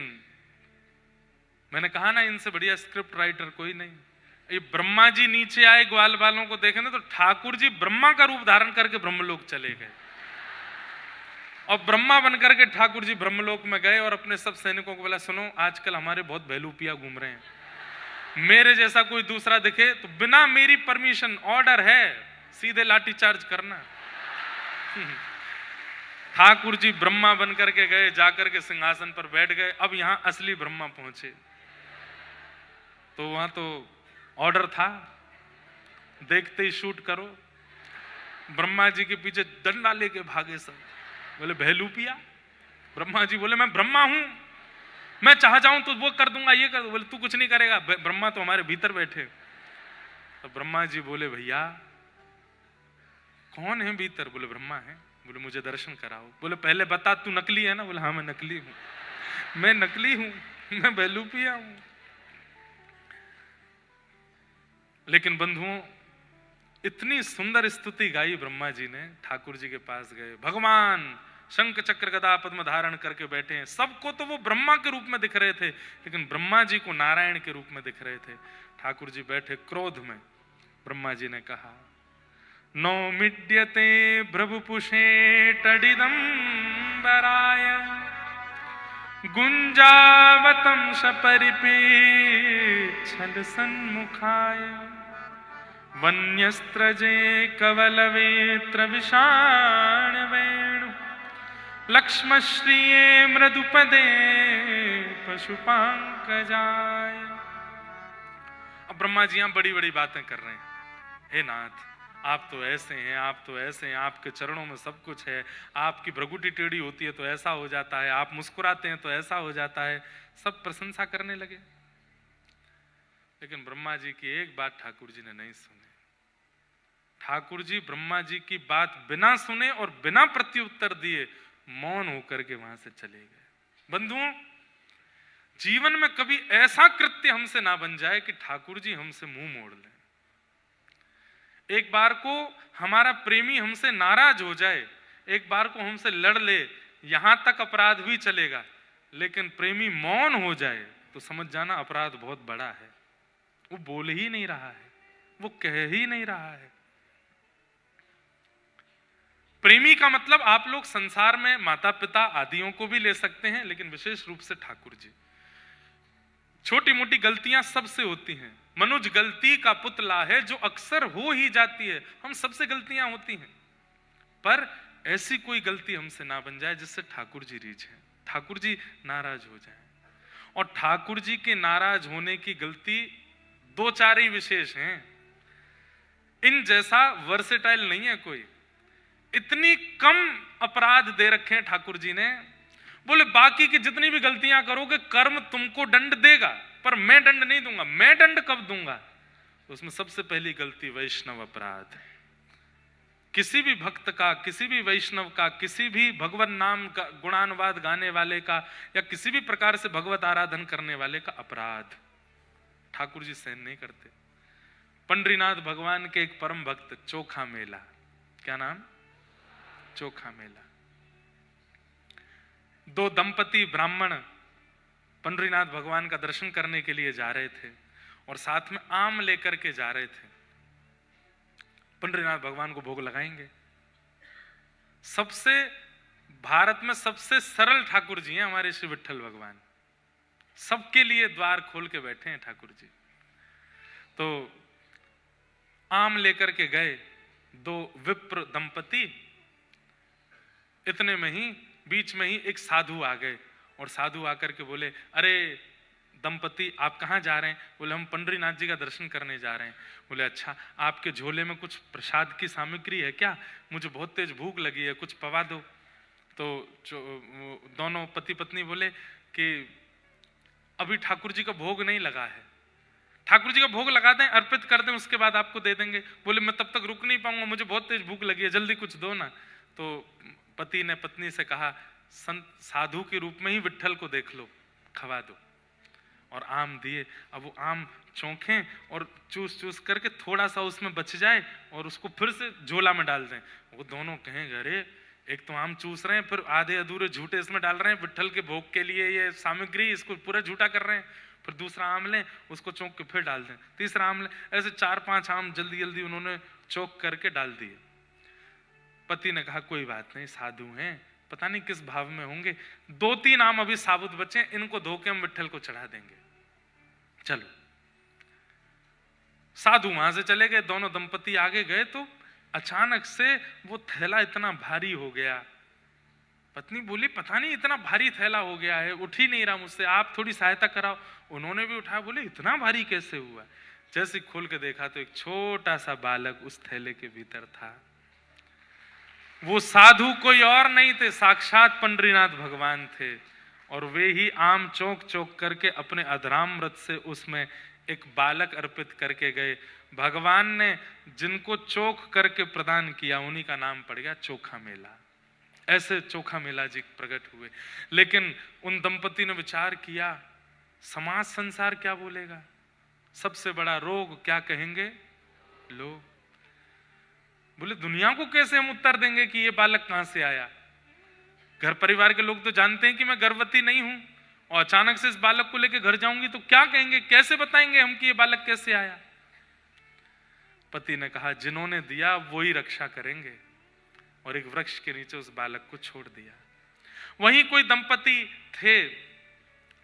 मैंने कहा ना इनसे बढ़िया स्क्रिप्ट राइटर कोई नहीं। ये ब्रह्मा जी नीचे आए ग्वाल बालों को देखने तो ठाकुर जी ब्रह्मा का रूप धारण करके ब्रह्मलोक चले गए, और ब्रह्मा बनकर के ठाकुर जी ब्रह्मलोक में गए और अपने सब सैनिकों को बोला सुनो आजकल हमारे बहुत बहलूपिया घूम रहे हैं, मेरे जैसा कोई दूसरा दिखे तो बिना मेरी परमिशन, ऑर्डर है, सीधे लाठी चार्ज करना। ठाकुर जी ब्रह्मा बनकर के गए, जाकर के सिंहासन पर बैठ गए। अब यहां असली ब्रह्मा पहुंचे तो वहां तो ऑर्डर था देखते ही शूट करो। ब्रह्मा जी के पीछे डंडा लेके भागे सब, बोले बहलूपिया। ब्रह्मा जी बोले मैं ब्रह्मा हूं, मैं चाह जाऊं तो वो कर दूंगा, ये कर। बोले तू कुछ नहीं करेगा, ब्रह्मा तो हमारे भीतर बैठे। तो ब्रह्मा जी बोले भैया कौन है भीतर? बोले ब्रह्मा है। बोले मुझे दर्शन कराओ। बोले पहले बता तू नकली है ना? बोले हाँ मैं नकली हूं, मैं नकली हूं, मैं बहलूपिया हूं। लेकिन बंधुओं इतनी सुंदर स्तुति गाई ब्रह्मा जी ने। ठाकुर जी के पास गए, भगवान शंख चक्र गदा पद्म धारण करके बैठे हैं। सबको तो वो ब्रह्मा के रूप में दिख रहे थे, लेकिन ब्रह्मा जी को नारायण के रूप में दिख रहे थे। ठाकुर जी बैठे क्रोध में। ब्रह्मा जी ने कहा नो मिड्यते भ्रभुपुषे टडिदम बराय गुंजावतम सपरिपे छल सन्मुखाय वन्यस्त्रजे कवलवेत्र विषाण वेणु लक्ष्मश्रिये मृदुपदे पशुपांकजाय। अब ब्रह्मा जी यहां बड़ी बड़ी बातें कर रहे हैं। हे नाथ आप तो ऐसे हैं, आप तो ऐसे हैं, आपके चरणों में सब कुछ है, आपकी भ्रगुटी टेढ़ी होती है तो ऐसा हो जाता है, आप मुस्कुराते हैं तो ऐसा हो जाता है। सब प्रशंसा करने लगे, लेकिन ब्रह्मा जी की एक बात ठाकुर जी ने नहीं सुनी। ठाकुर जी ब्रह्मा जी की बात बिना सुने और बिना प्रत्युत्तर दिए मौन होकर के वहां से चले गए। बंधुओं जीवन में कभी ऐसा कृत्य हमसे ना बन जाए कि ठाकुर जी हमसे मुंह मोड़ लें। एक बार को हमारा प्रेमी हमसे नाराज हो जाए, एक बार को हमसे लड़ ले, यहां तक अपराध भी चलेगा, लेकिन प्रेमी मौन हो जाए तो समझ जाना अपराध बहुत बड़ा है। वो बोल ही नहीं रहा है, वो कह ही नहीं रहा है। प्रेमी का मतलब आप लोग संसार में माता पिता आदियों को भी ले सकते हैं, लेकिन विशेष रूप से ठाकुर जी। छोटी मोटी गलतियां सबसे होती हैं। मनुज गलती का पुतला है जो अक्सर हो ही जाती है, हम सबसे गलतियां होती हैं, पर ऐसी कोई गलती हमसे ना बन जाए जिससे ठाकुर जी रीझें, ठाकुर जी नाराज हो जाएं। और ठाकुर जी के नाराज होने की गलती 2-4 ही विशेष हैं। इन जैसा वर्सेटाइल नहीं है कोई। इतनी कम अपराध दे रखे हैं ठाकुर जी ने। बोले बाकी की जितनी भी गलतियां करोगे कर्म तुमको दंड देगा, पर मैं दंड नहीं दूंगा। मैं दंड कब दूंगा? तो उसमें सबसे पहली गलती वैष्णव अपराध। किसी भी भक्त का, किसी भी वैष्णव का, किसी भी भगवत नाम का गुणानुवाद गाने वाले का, या किसी भी प्रकार से भगवत आराधन करने वाले का अपराध ठाकुर जी सहन नहीं करते। पंडरीनाथ भगवान के एक परम भक्त चोखा मेला, क्या नाम? चोखा मेला। दो दंपति ब्राह्मण पंडरीनाथ भगवान का दर्शन करने के लिए जा रहे थे और साथ में आम लेकर के जा रहे थे। पंडरीनाथ भगवान को भोग लगाएंगे। सबसे भारत में सबसे सरल ठाकुर जी हैं हमारे श्री विट्ठल भगवान। सबके लिए द्वार खोल के बैठे हैं ठाकुर जी। तो आम लेकर के गए दो विप्र दंपति। इतने में ही बीच में ही एक साधु आ गए और साधु आकर के बोले, अरे दंपति आप कहाँ जा रहे हैं? बोले हम पंडरीनाथ जी का दर्शन करने जा रहे हैं। बोले अच्छा, आपके झोले में कुछ प्रसाद की सामग्री है क्या? मुझे बहुत तेज भूख लगी है, कुछ पवा दो। तो दोनों पति पत्नी बोले कि अभी ठाकुर जी का भोग नहीं लगा है, ठाकुर जी का भोग लगा दें, अर्पित कर दें, उसके बाद आपको दे देंगे। बोले मैं तब तक रुक नहीं पाऊंगा, मुझे बहुत तेज भूख लगी है, जल्दी कुछ दो ना। तो पति ने पत्नी से कहा, संत साधु के रूप में ही विट्ठल को देख लो, खवा दो। और आम दिए। अब वो आम चौंखें और चूस चूस करके थोड़ा सा उसमें बच जाए और उसको फिर से झोला में डाल दें। वो दोनों कहेंगे, अरे एक तो आम चूस रहे हैं, फिर आधे अधूरे झूठे इसमें डाल रहे हैं, विट्ठल के भोग के लिए ये सामग्री, इसको पूरा झूठा कर रहे हैं। फिर दूसरा आम लें, उसको चौंक के फिर डाल दें, तीसरा आम लें, ऐसे 4-5 आम जल्दी जल्दी उन्होंने चौंक करके डाल दिए। पति ने कहा कोई बात नहीं, साधु हैं, पता नहीं किस भाव में होंगे, 2-3 आम अभी साबुत बचे, इनको धो के हम विट्ठल को चढ़ा देंगे, चलो। साधु वहां से चले गए। दोनों दंपति आगे गए तो अचानक से वो थैला इतना भारी हो गया। पत्नी बोली पता नहीं इतना भारी थैला हो गया है, उठ ही नहीं रहा मुझसे, आप थोड़ी सहायता कराओ। उन्होंने भी उठाया। बोले इतना भारी कैसे हुआ? जैसे खोल के देखा तो एक छोटा सा बालक उस थैले के भीतर था। वो साधु कोई और नहीं थे, साक्षात पंडरीनाथ भगवान थे। और वे ही आम चौंक चौंक करके अपने अधरामृत से उसमें एक बालक अर्पित करके गए। भगवान ने जिनको चोख करके प्रदान किया उन्हीं का नाम पड़ गया चोखा मेला। ऐसे चोखा मेला जी प्रकट हुए। लेकिन उन दंपति ने विचार किया, समाज संसार क्या बोलेगा, सबसे बड़ा रोग क्या कहेंगे लोग। बोले दुनिया को कैसे हम उत्तर देंगे कि ये बालक कहां से आया? घर परिवार के लोग तो जानते हैं कि मैं गर्भवती नहीं हूं, और अचानक से इस बालक को लेकर घर जाऊंगी तो क्या कहेंगे, कैसे बताएंगे हम कि ये बालक कैसे आया? पति ने कहा जिन्होंने दिया वो ही रक्षा करेंगे, और एक वृक्ष के नीचे उस बालक को छोड़ दिया। वहीं कोई दंपति थे,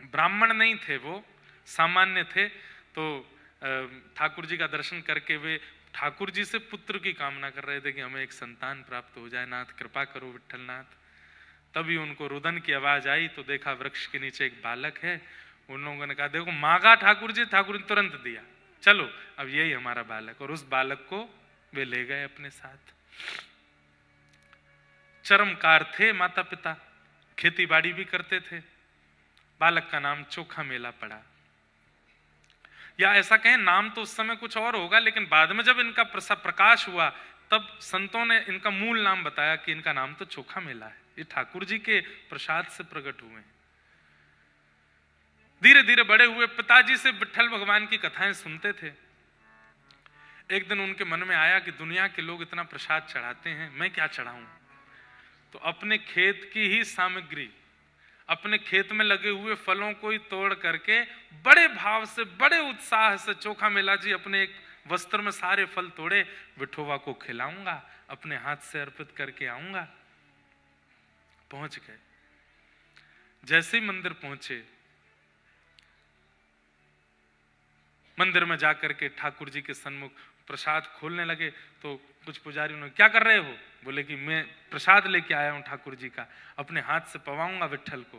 ब्राह्मण नहीं थे, वो सामान्य थे। तो ठाकुर जी का दर्शन करके वे ठाकुर जी से पुत्र की कामना कर रहे थे कि हमें एक संतान प्राप्त हो जाए, नाथ कृपा करो विट्ठलनाथ। तभी उनको रुदन की आवाज आई तो देखा वृक्ष के नीचे एक बालक है। उन लोगों ने कहा देखो मांगा ठाकुर जी, ठाकुर ने तुरंत दिया, चलो अब यही हमारा बालक। और उस बालक को वे ले गए अपने साथ। चरमकार थे माता पिता, खेती बाड़ी भी करते थे। बालक का नाम चोखा मेला पड़ा। या ऐसा कहें नाम तो उस समय कुछ और होगा, लेकिन बाद में जब इनका प्रकाश हुआ तब संतों ने इनका मूल नाम बताया कि इनका नाम तो चोखा मेला है। ये ठाकुर जी के प्रसाद से प्रकट हुए। धीरे धीरे बड़े हुए। पिताजी से विट्ठल भगवान की कथाएं सुनते थे। एक दिन उनके मन में आया कि दुनिया के लोग इतना प्रसाद चढ़ाते हैं, मैं क्या चढ़ाऊं? तो अपने खेत की ही सामग्री, अपने खेत में लगे हुए फलों को ही तोड़ करके बड़े भाव से, बड़े उत्साह से चोखा मेला जी अपने एक वस्त्र में सारे फल तोड़े, विठोबा को खिलाऊंगा, अपने हाथ से अर्पित करके आऊंगा। पहुंच गए। जैसे ही मंदिर पहुंचे, मंदिर में जाकर के ठाकुर जी के सन्मुख प्रसाद खोलने लगे तो कुछ पुजारी ने क्या कर रहे हो? बोले कि मैं प्रसाद लेके आया हूं ठाकुर जी का, अपने हाथ से पवाऊंगा विट्ठल को।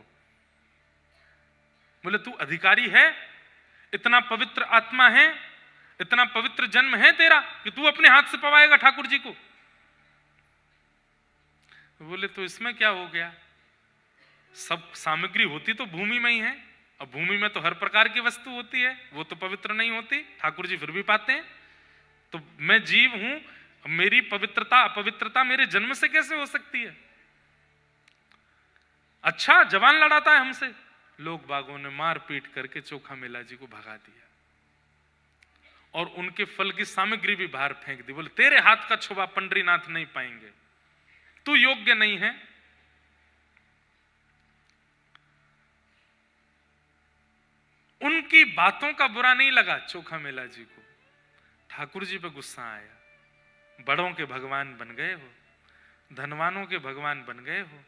बोले तू अधिकारी है, इतना पवित्र आत्मा है, इतना पवित्र जन्म है तेरा कि तू अपने हाथ से पवाएगा ठाकुर जी को? बोले तो इसमें क्या हो गया, सब सामग्री होती तो भूमि में ही है, अब भूमि में तो हर प्रकार की वस्तु होती है, वो तो पवित्र नहीं होती, ठाकुर जी फिर भी पाते हैं। तो मैं जीव हूं, मेरी पवित्रता अपवित्रता मेरे जन्म से कैसे हो सकती है। अच्छा जवान लड़ाता है हमसे, लोग बागों ने मार पीट करके चोखा मेला जी को भगा दिया और उनके फल की सामग्री भी बाहर फेंक दी। बोले तेरे हाथ का छुआ पंडरीनाथ नहीं पाएंगे, तू योग्य नहीं है। उनकी बातों का बुरा नहीं लगा चोखा मेला जी को, ठाकुर जी पे गुस्सा आया। बड़ों के भगवान बन गए हो, धनवानों के भगवान बन गए हो,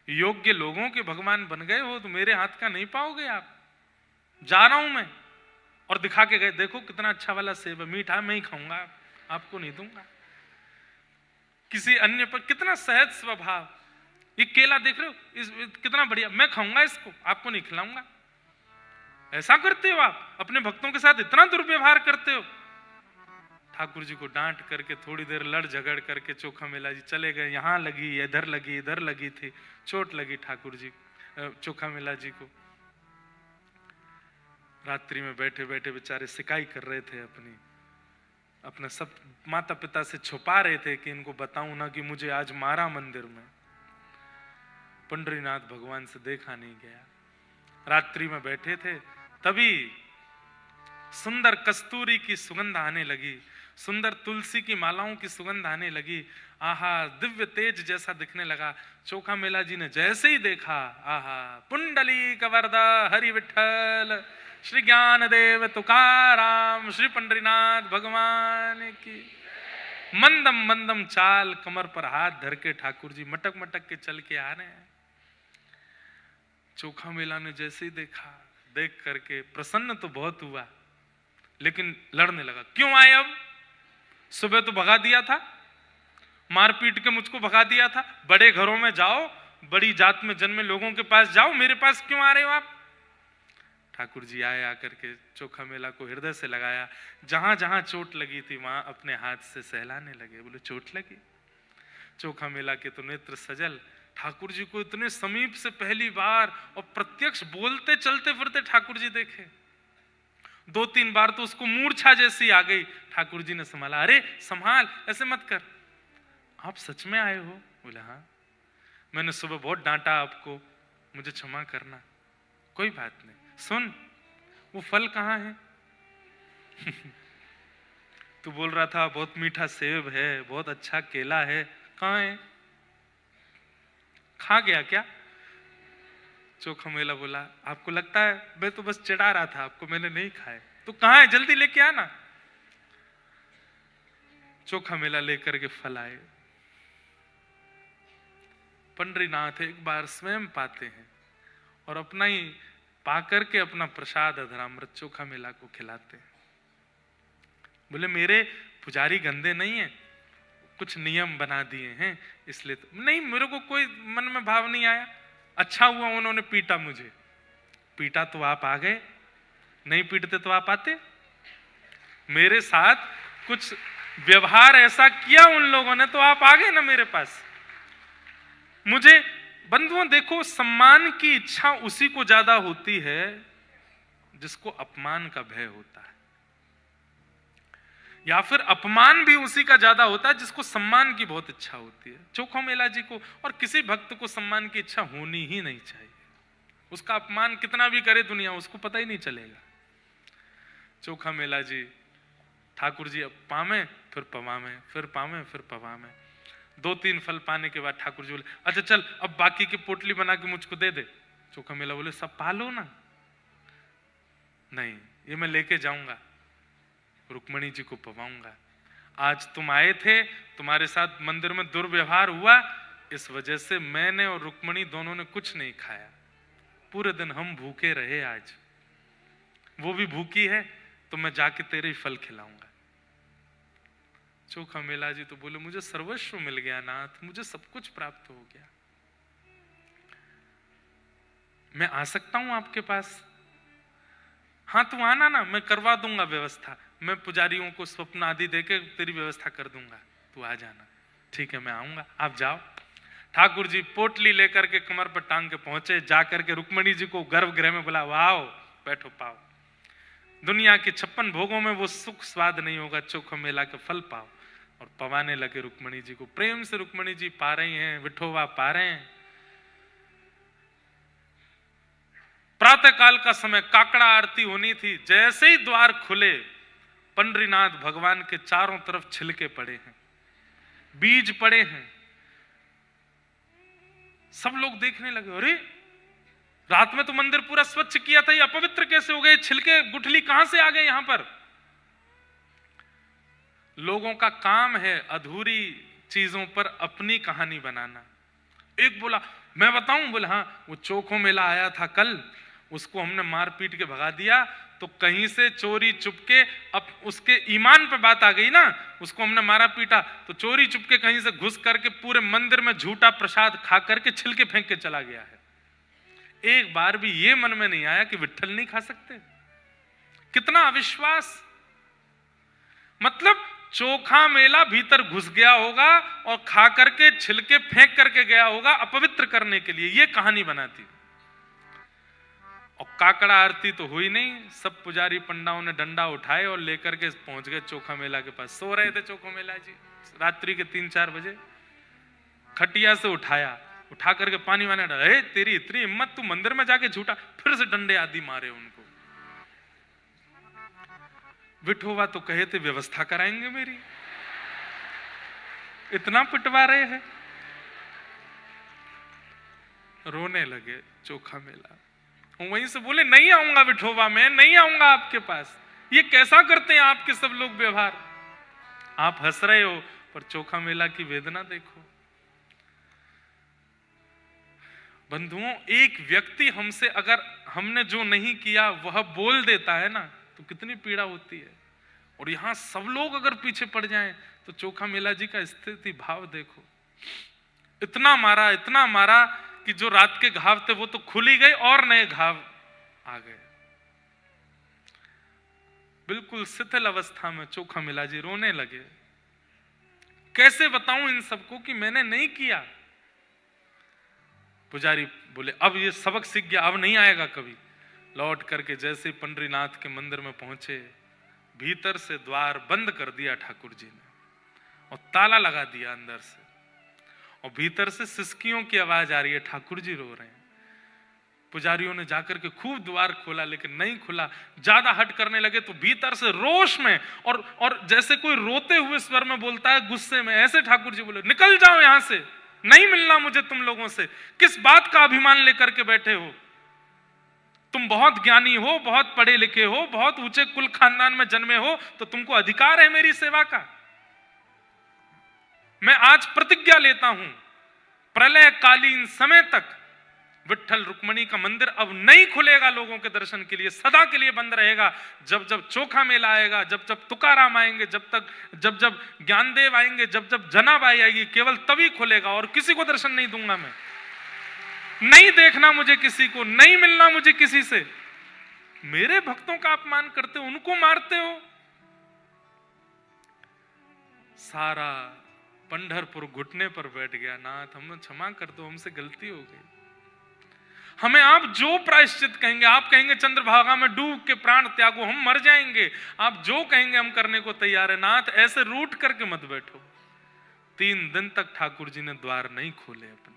योग्य लोगों के भगवान बन गए हो, तो मेरे हाथ का नहीं पाओगे आप। जा रहा हूं मैं, और दिखा के गए देखो कितना अच्छा वाला सेब है, मीठा मैं ही खाऊंगा, आपको नहीं दूंगा। किसी अन्य पर कितना सहज स्वभाव, ये केला देख रहे हो कितना बढ़िया, मैं खाऊंगा इसको, आपको नहीं खिलाऊंगा। ऐसा करते हो आप, अपने भक्तों के साथ इतना दुर्व्यवहार करते हो। ठाकुर जी को डांट करके थोड़ी देर लड़ झगड़ करके चोखा मेला जी चले गए। यहां लगी, इधर लगी थी, चोट लगी ठाकुर जी चोखा मेला जी को। रात्रि में बैठे बैठे बेचारे सिकाई कर रहे थे, अपने सब माता पिता से छुपा रहे थे कि इनको बताऊं ना कि मुझे आज मारा मंदिर में। पंडरीनाथ भगवान से देखा नहीं गया। रात्रि में बैठे थे, तभी सुंदर कस्तूरी की सुगंध आने लगी, सुंदर तुलसी की मालाओं की सुगंध आने लगी। आहा, दिव्य तेज जैसा दिखने लगा। चोखा मेला जी ने जैसे ही देखा, आहा, पुंडली कवरदा हरि विठल, श्री ज्ञान देव तुकाराम, श्री पंडरीनाथ भगवान की। मंदम मंदम चाल, कमर पर हाथ धर के ठाकुर जी मटक मटक के चल के आ रहे हैं। चोखा मेला ने जैसे ही देखा, देख करके प्रसन्न तो बहुत हुआ, लेकिन लड़ने लगा। क्यों आए अब? सुबह तो भगा दिया था, मार पीट के मुझको भगा दिया था। बड़े घरों में जाओ, बड़ी जात में जन्मे लोगों के पास जाओ, मेरे पास क्यों आ रहे हो आप? ठाकुर जी आए, आकर के चोखा मेला को हृदय से लगाया। जहां जहां चोट लगी थी वहां अपने हाथ से सहलाने लगे। बोले चोट लगी? चोखा मेला के तो नेत्र सजल। ठाकुर जी को इतने समीप से पहली बार और प्रत्यक्ष बोलते चलते फिरते ठाकुर जी देखे। 2-3 बार तो उसको मूर्छा जैसी आ गई। ठाकुर जी ने संभाला, अरे संभाल, ऐसे मत कर, आप सच में आए हो? बोले हाँ, मैंने सुबह बहुत डांटा आपको, मुझे क्षमा करना। कोई बात नहीं, सुन वो फल कहाँ है? तू बोल रहा था बहुत मीठा सेब है, बहुत अच्छा केला है, कहाँ है? खा गया क्या? चोखा मेला बोला, आपको लगता है मैं तो बस चिढ़ा रहा था आपको, मैंने नहीं खाए। तो कहाँ है, जल्दी लेके आना। चोखा मेला लेकर के फल आए। पंडरीनाथ एक बार स्वयं पाते हैं और अपना ही पाकर के अपना प्रसाद अधरामृत चोखा मेला को खिलाते हैं। बोले मेरे पुजारी गंदे नहीं है, कुछ नियम बना दिए हैं इसलिए तो नहीं, मेरे को कोई मन में भाव नहीं आया। अच्छा हुआ उन्होंने पीटा मुझे, पीटा तो आप आ गए, नहीं पीटते तो आप आते। मेरे साथ कुछ व्यवहार ऐसा किया उन लोगों ने तो आप आ गए ना मेरे पास। मुझे बंधुओं देखो, सम्मान की इच्छा उसी को ज्यादा होती है जिसको अपमान का भय होता है, या फिर अपमान भी उसी का ज्यादा होता है जिसको सम्मान की बहुत इच्छा होती है। चोखा मेला जी को और किसी भक्त को सम्मान की इच्छा होनी ही नहीं चाहिए। उसका अपमान कितना भी करे दुनिया, उसको पता ही नहीं चलेगा। चोखा मेला जी ठाकुर जी अब पावे फिर पवावे, फिर पावे फिर पवावे। 2-3 फल पाने के बाद ठाकुर जी बोले, अच्छा चल अब बाकी की पोटली बना के मुझको दे दे। चोखा मेला बोले, सब पालो ना। नहीं, ये मैं लेके जाऊंगा, रुक्मणी जी को पवाऊंगा। आज तुम आए थे, तुम्हारे साथ मंदिर में दुर्व्यवहार हुआ, इस वजह से मैंने और रुक्मणी दोनों ने कुछ नहीं खाया। पूरे दिन हम भूखे रहे, आज वो भी भूखी है, तो मैं जाके तेरे ही फल खिलाऊंगा। चोखा मेला जी तो बोले, मुझे सर्वस्व मिल गया नाथ, मुझे सब कुछ प्राप्त हो गया, मैं आ सकता हूं आपके पास? हाँ तू आना ना, मैं करवा दूंगा व्यवस्था, मैं पुजारियों को स्वप्न आदि देके तेरी व्यवस्था कर दूंगा, तू आ जाना। ठीक है मैं आऊंगा, आप जाओ। ठाकुर जी पोटली लेकर के कमर पर टांग के पहुंचे, जाकर के रुक्मणी जी को गर्भगृह में बुला, आओ बैठो पाओ। दुनिया के 56 भोगों में वो सुख स्वाद नहीं होगा, चोखो मेला के फल पाओ। और पवाने लगे रुक्मणी जी को, प्रेम से रुक्मणी जी पा रही हैं, विठोबा पा रहे हैं। प्रातः काल का समय, काकड़ा आरती होनी थी। जैसे ही द्वार खुले, पंडरीनाथ भगवान के चारों तरफ छिलके पड़े हैं, बीज पड़े हैं। सब लोग देखने लगे, अरे रात में तो मंदिर पूरा स्वच्छ किया था, ये अपवित्र कैसे हो गए? छिलके गुठली कहां से आ गए यहां पर? लोगों का काम है अधूरी चीजों पर अपनी कहानी बनाना। एक बोला, मैं बताऊं? बोला हाँ, वो चोखो मेला आया था कल, उसको हमने मार पीट के भगा दिया, तो कहीं से चोरी चुपके, अब उसके ईमान पे बात आ गई ना, उसको हमने मारा पीटा, तो चोरी चुपके कहीं से घुस करके पूरे मंदिर में झूठा प्रसाद खा करके छिलके फेंक के चला गया है। एक बार भी ये मन में नहीं आया कि विट्ठल नहीं खा सकते। कितना अविश्वास! मतलब चोखा मेला भीतर घुस गया होगा और खा करके छिलके फेंक करके गया होगा अपवित्र करने के लिए, ये कहानी बनाती। और काकड़ा आरती तो हुई नहीं। सब पुजारी पंडाओं ने डंडा उठाए और लेकर के पहुंच गए चोखा मेला के पास। सो रहे थे चोखा मेला जी, रात्रि के 3-4 बजे। खटिया से उठाया, उठा करके पानी वाने डाला। तेरी इतनी हिम्मत, तू मंदिर में जाके झूठा! फिर से डंडे आदि मारे उनको। विठोबा तो कहे थे व्यवस्था कराएंगे मेरी, इतना पिटवा रहे हैं। रोने लगे चोखा मेला। वहीं से बोले, नहीं आऊंगा विठोबा, मैं नहीं आऊंगा आपके पास। ये कैसा करते हैं आपके सब लोग व्यवहार? आप हंस रहे हो, पर चोखा मेला की वेदना देखो। बंधुओं, एक व्यक्ति हमसे अगर हमने जो नहीं किया वह बोल देता है ना, तो कितनी पीड़ा होती है। और यहां सब लोग अगर पीछे पड़ जाएं, तो चोखा मेला जी का स्थिति भाव देखो। इतना मारा कि जो रात के घाव थे वो तो खुल ही गए और नए घाव आ गए। बिल्कुल शिथिल अवस्था में चोखा मेला जी रोने लगे। कैसे बताऊं इन सबको कि मैंने नहीं किया? पुजारी बोले, अब ये सबक सीख गया, अब नहीं आएगा कभी। लौट करके जैसे पंडरीनाथ के मंदिर में पहुंचे, भीतर से द्वार बंद कर दिया ठाकुर जी ने और ताला लगा दिया अंदर से। और भीतर से सिसकियों की आवाज आ रही है, ठाकुर जी रो रहे हैं। पुजारियों ने जाकर के खूब द्वार खोला, लेकिन नहीं खुला। ज्यादा हट करने लगे तो भीतर से रोष में और जैसे कोई रोते हुए स्वर में बोलता है, गुस्से में, ऐसे ठाकुर जी बोले, निकल जाओ यहां से, नहीं मिलना मुझे तुम लोगों से। किस बात का अभिमान लेकर के बैठे हो? तुम बहुत ज्ञानी हो, बहुत पढ़े लिखे हो, बहुत ऊंचे कुल खानदान में जन्मे हो, तो तुमको अधिकार है मेरी सेवा का। मैं आज प्रतिज्ञा लेता हूं, प्रलय कालीन समय तक विट्ठल रुक्मणी का मंदिर अब नहीं खुलेगा लोगों के दर्शन के लिए, सदा के लिए बंद रहेगा। जब जब चोखा मेला आएगा, जब जब तुकाराम आएंगे, जब जब ज्ञानदेव आएंगे, जब जब जनाबाई आएगी, केवल तभी खुलेगा। और किसी को दर्शन नहीं दूंगा मैं, नहीं देखना मुझे किसी को, नहीं मिलना मुझे किसी से। मेरे भक्तों का अपमान करते हो, उनको मारते हो। सारा पंढरपुर घुटने पर बैठ गया, नाथ हमें क्षमा कर दो, हमसे गलती हो गई। हमें आप जो प्रायश्चित कहेंगे, आप कहेंगे चंद्रभागा में डूब के प्राण त्यागो, हम मर जाएंगे, आप जो कहेंगे हम करने को तैयार है। नाथ ऐसे रूठ करके मत बैठो। 3 दिन तक ठाकुर जी ने द्वार नहीं खोले अपने।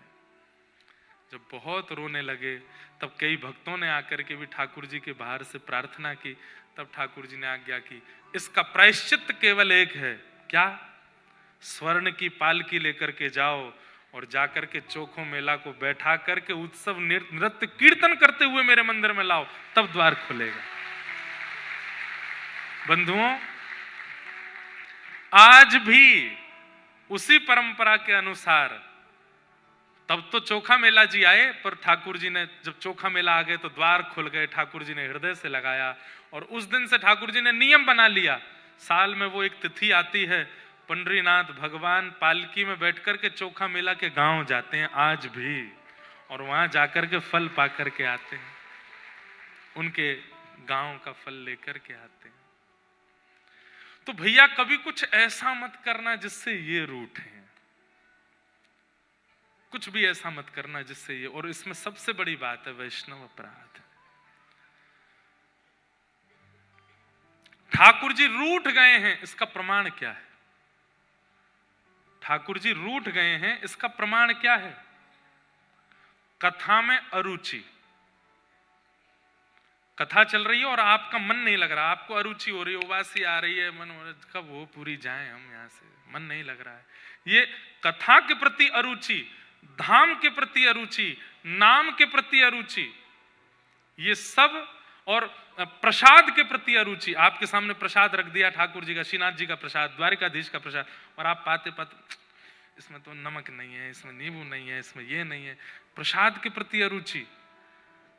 जब बहुत रोने लगे, तब कई भक्तों ने आकर के भी ठाकुर जी के बाहर से प्रार्थना की। तब ठाकुर जी ने आज्ञा की, इसका प्रायश्चित केवल एक है। क्या? स्वर्ण की पालकी लेकर के जाओ और जाकर के चोखो मेला को बैठा करके उत्सव नृत्य कीर्तन करते हुए मेरे मंदिर में लाओ, तब द्वार खुलेगा। बंधुओं, आज भी उसी परंपरा के अनुसार, तब तो चोखा मेला जी आए, पर ठाकुर जी ने जब चोखा मेला आ गए तो द्वार खुल गए। ठाकुर जी ने हृदय से लगाया और उस दिन से ठाकुर जी ने नियम बना लिया, साल में वो एक तिथि आती है, पंडरीनाथ भगवान पालकी में बैठकर के चोखा मेला के गांव जाते हैं आज भी, और वहां जाकर के फल पा करके आते हैं, उनके गांव का फल लेकर के आते हैं। तो भैया कभी कुछ ऐसा मत करना जिससे ये रूठ है। कुछ भी ऐसा मत करना जिससे ये, और इसमें सबसे बड़ी बात है वैष्णव अपराध। ठाकुर जी रूठ गए हैं, इसका प्रमाण क्या है? ठाकुर जी रूठ गए हैं, इसका प्रमाण क्या है? कथा में अरुचि, कथा चल रही है और आपका मन नहीं लग रहा, आपको अरुचि हो रही है, उबासी आ रही है, मन कब वो पूरी जाए हम यहां से, मन नहीं लग रहा है। ये कथा के प्रति अरुचि, धाम के प्रति अरुचि, नाम के प्रति अरुचि, ये सब, और प्रसाद के प्रति अरुचि। आपके सामने प्रसाद रख दिया ठाकुर जी का, श्रीनाथ जी का प्रसाद, द्वारिकाधीश का प्रसाद, और आप पाते पाते इसमें तो नमक नहीं है, इसमें नींबू नहीं है, इसमें ये नहीं है। प्रसाद के प्रति अरुचि,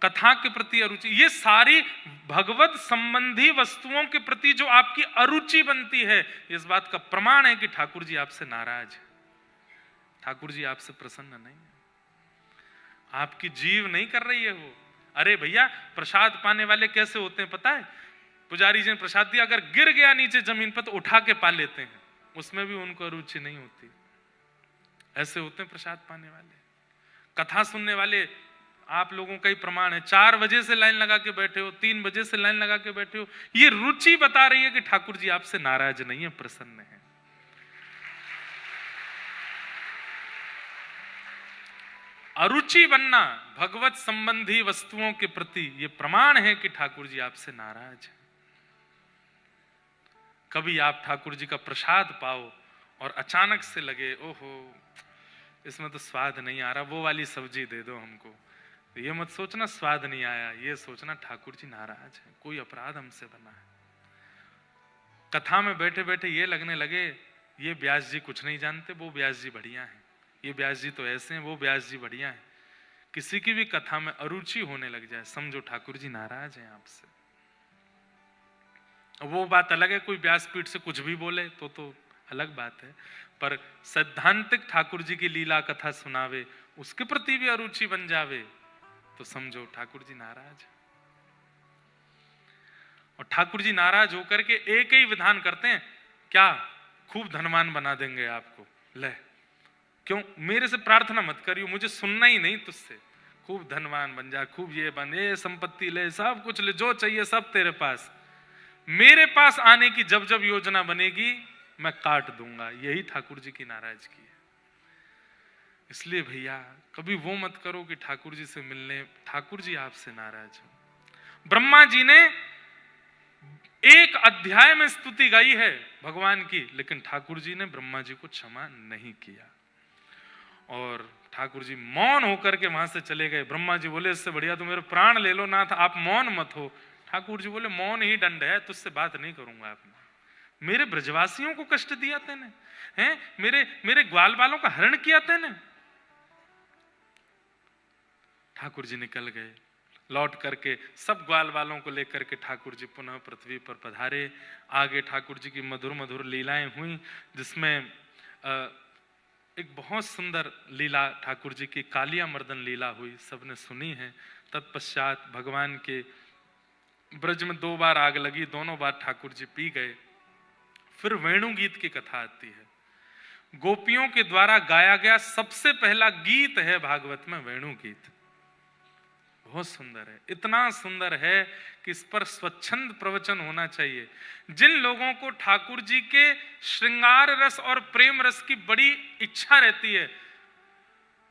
कथा के प्रति अरुचि, ये सारी भगवत संबंधी वस्तुओं के प्रति जो आपकी अरुचि बनती है, इस बात का प्रमाण है कि ठाकुर जी आपसे नाराज है, ठाकुर जी आपसे प्रसन्न नहीं है, आपकी जीव नहीं कर रही है वो। अरे भैया, प्रसाद पाने वाले कैसे होते हैं पता है? पुजारी जी ने प्रसाद दिया, अगर गिर गया नीचे जमीन पर तो उठा के पा लेते हैं, उसमें भी उनको अरुचि नहीं होती। ऐसे होते हैं प्रसाद पाने वाले। कथा सुनने वाले आप लोगों का ही प्रमाण है, 4 बजे से लाइन लगा के बैठे हो, 3 बजे से लाइन लगा के बैठे हो, ये रुचि बता रही है कि ठाकुर जी आपसे नाराज नहीं है, प्रसन्न है। अरुचि बनना भगवत संबंधी वस्तुओं के प्रति, ये प्रमाण है कि ठाकुर जी आपसे नाराज है। कभी आप ठाकुर जी का प्रसाद पाओ और अचानक से लगे ओहो इसमें तो स्वाद नहीं आ रहा, वो वाली सब्जी दे दो हमको, तो ये मत सोचना स्वाद नहीं आया, ये सोचना ठाकुर जी नाराज है, कोई अपराध हमसे बना है। कथा में बैठे बैठे ये लगने लगे ये व्यास जी कुछ नहीं जानते, वो व्यास जी बढ़िया है, ये व्यास जी तो ऐसे हैं, वो व्यास जी बढ़िया है। किसी की भी कथा में अरुचि होने लग जाए, समझो ठाकुर जी नाराज हैं आपसे। वो बात अलग है, कोई व्यासपीठ से कुछ भी बोले तो अलग बात है, पर सैद्धांतिक ठाकुर जी की लीला कथा सुनावे, उसके प्रति भी अरुचि बन जावे, तो समझो ठाकुर जी नाराज है। और ठाकुर जी नाराज होकर के एक ही विधान करते हैं, क्या खूब धनवान बना देंगे आपको, ले क्यों मेरे से प्रार्थना मत करियो, मुझे सुनना ही नहीं तुझसे, खूब धनवान बन जा, खूब ये बन, ये संपत्ति ले, सब कुछ ले, जो चाहिए सब तेरे पास, मेरे पास आने की जब जब योजना बनेगी मैं काट दूंगा। यही ठाकुर जी की नाराजगी है। इसलिए भैया कभी वो मत करो कि ठाकुर जी से मिलने ठाकुर जी आपसे नाराज हो। ब्रह्मा जी ने एक अध्याय में स्तुति गाई है भगवान की, लेकिन ठाकुर जी ने ब्रह्मा जी को क्षमा नहीं किया, और ठाकुर जी मौन होकर के वहां से चले गए। ब्रह्मा जी बोले इससे बढ़िया तो मेरे प्राण ले लो नाथ, आप मौन मत हो। ठाकुर जी बोले मौन ही दंड है, तुझसे बात नहीं करूंगा। आपने मेरे ब्रजवासियों को कष्ट दिया तेने, हैं मेरे ग्वाल बालों का हरण किया तेने। ठाकुर जी निकल गए, लौट करके सब ग्वाल वालों को लेकर के ठाकुर जी पुनः पृथ्वी पर पधारे। आगे ठाकुर जी की मधुर मधुर लीलाएं हुई, जिसमें एक बहुत सुंदर लीला ठाकुर जी की कालिया मर्दन लीला हुई, सबने सुनी है। तत्पश्चात भगवान के ब्रज में 2 बार आग लगी, दोनों बार ठाकुर जी पी गए। फिर वेणु गीत की कथा आती है, गोपियों के द्वारा गाया गया सबसे पहला गीत है भागवत में वेणु गीत। बहुत सुंदर है, इतना सुंदर है कि इस पर स्वच्छंद प्रवचन होना चाहिए। जिन लोगों को ठाकुर जी के श्रृंगार रस और प्रेम रस की बड़ी इच्छा रहती है,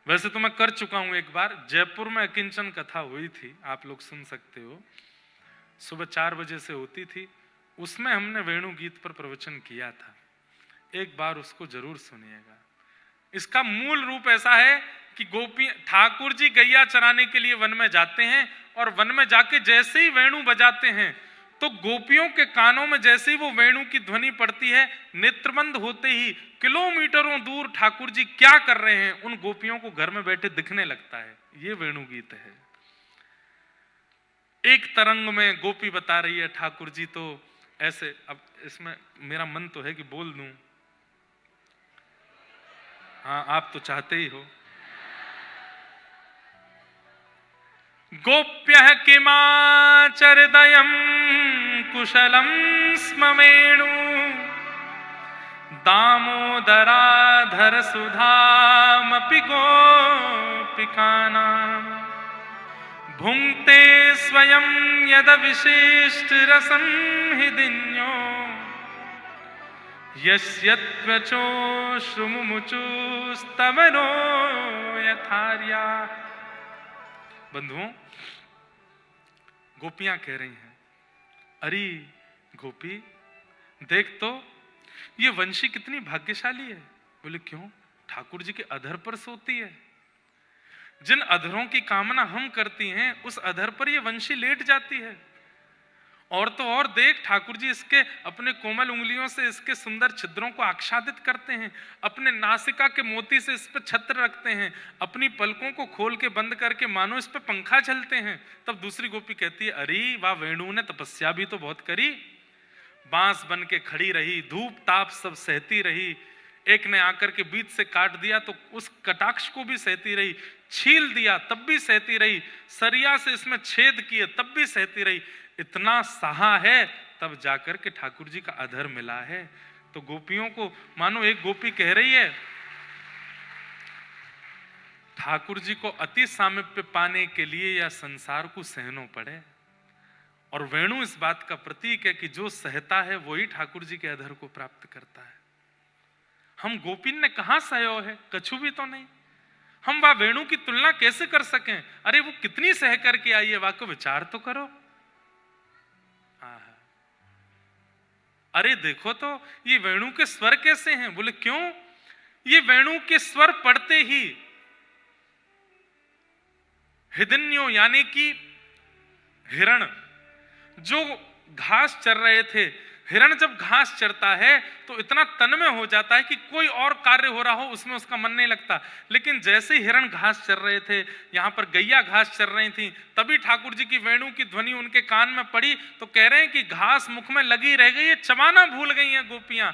वैसे तो मैं कर चुका हूं एक बार, जयपुर में अकिंचन कथा हुई थी, आप लोग सुन सकते हो, सुबह 4 बजे से होती थी, उसमें हमने वेणु गीत पर प्रवचन किया था, एक बार उसको जरूर सुनिएगा। इसका मूल रूप ऐसा है कि गोपी ठाकुर जी गैया चराने के लिए वन में जाते हैं, और वन में जाके जैसे ही वेणु बजाते हैं तो गोपियों के कानों में जैसे ही वो वेणु की ध्वनि पड़ती है, नेत्रबंद होते ही किलोमीटरों दूर ठाकुर जी क्या कर रहे हैं उन गोपियों को घर में बैठे दिखने लगता है। ये वेणु गीत है। एक तरंग में गोपी बता रही है ठाकुर जी तो ऐसे, अब इसमें मेरा मन तो है कि बोल दूं, हाँ आप तो चाहते ही हो। गोप्यः किमाचरदयं कुशलं स्म वेणु दामोदराधर सुधामपि गोपिकानां भुङ्क्ते स्वयं यदविशिष्ट रसं हृदिन्यो यस्यत्वचोश्रुमुमुचुस्तवनो यथार्या। बंधुओं, गोपियां कह रही हैं, अरे गोपी देख तो ये वंशी कितनी भाग्यशाली है। बोले क्यों? ठाकुर जी के अधर पर सोती है। जिन अधरों की कामना हम करती हैं उस अधर पर ये वंशी लेट जाती है। और तो और देख, ठाकुर जी इसके अपने कोमल उंगलियों से इसके सुंदर छिद्रों को आच्छादित करते हैं, अपने नासिका के मोती से इस पर छत्र रखते हैं, अपनी पलकों को खोल के बंद करके मानो इस पे पंखा चलते हैं। तब दूसरी गोपी कहती है, अरे वाह, वेणु ने तपस्या भी तो बहुत करी, बांस बन के खड़ी रही, धूप ताप सब सहती रही, एक ने आकर के बीच से काट दिया तो उस कटाक्ष को भी सहती रही, छील दिया तब भी सहती रही, सरिया से इसमें छेद किए तब भी सहती रही, इतना सहा है तब जाकर के ठाकुर जी का अधर मिला है। तो गोपियों को मानो एक गोपी कह रही है, ठाकुर जी को अति सामीप्य पाने के लिए या संसार को सहनो पड़े। और वेणु इस बात का प्रतीक है कि जो सहता है वही ठाकुर जी के अधर को प्राप्त करता है। हम गोपिन ने कहां सहयो है? कछु भी तो नहीं। हम वह वेणु की तुलना कैसे कर सकें? अरे वो कितनी सह करके आई है, वाह को विचार तो करो। अरे देखो तो ये वेणु के स्वर कैसे हैं? बोले क्यों? ये वेणु के स्वर पढ़ते ही हिरण्यो यानी कि हिरण जो घास चर रहे थे, हिरण जब घास चरता है तो इतना तन्मय हो जाता है कि कोई और कार्य हो रहा हो उसमें उसका मन नहीं लगता। लेकिन जैसे ही हिरण घास चर रहे थे, यहाँ पर गैया घास चर रही थी, तभी ठाकुर जी की वेणु की ध्वनि उनके कान में पड़ी तो कह रहे हैं कि घास मुख में लगी रह गई है, चबाना भूल गई हैं गोपियां,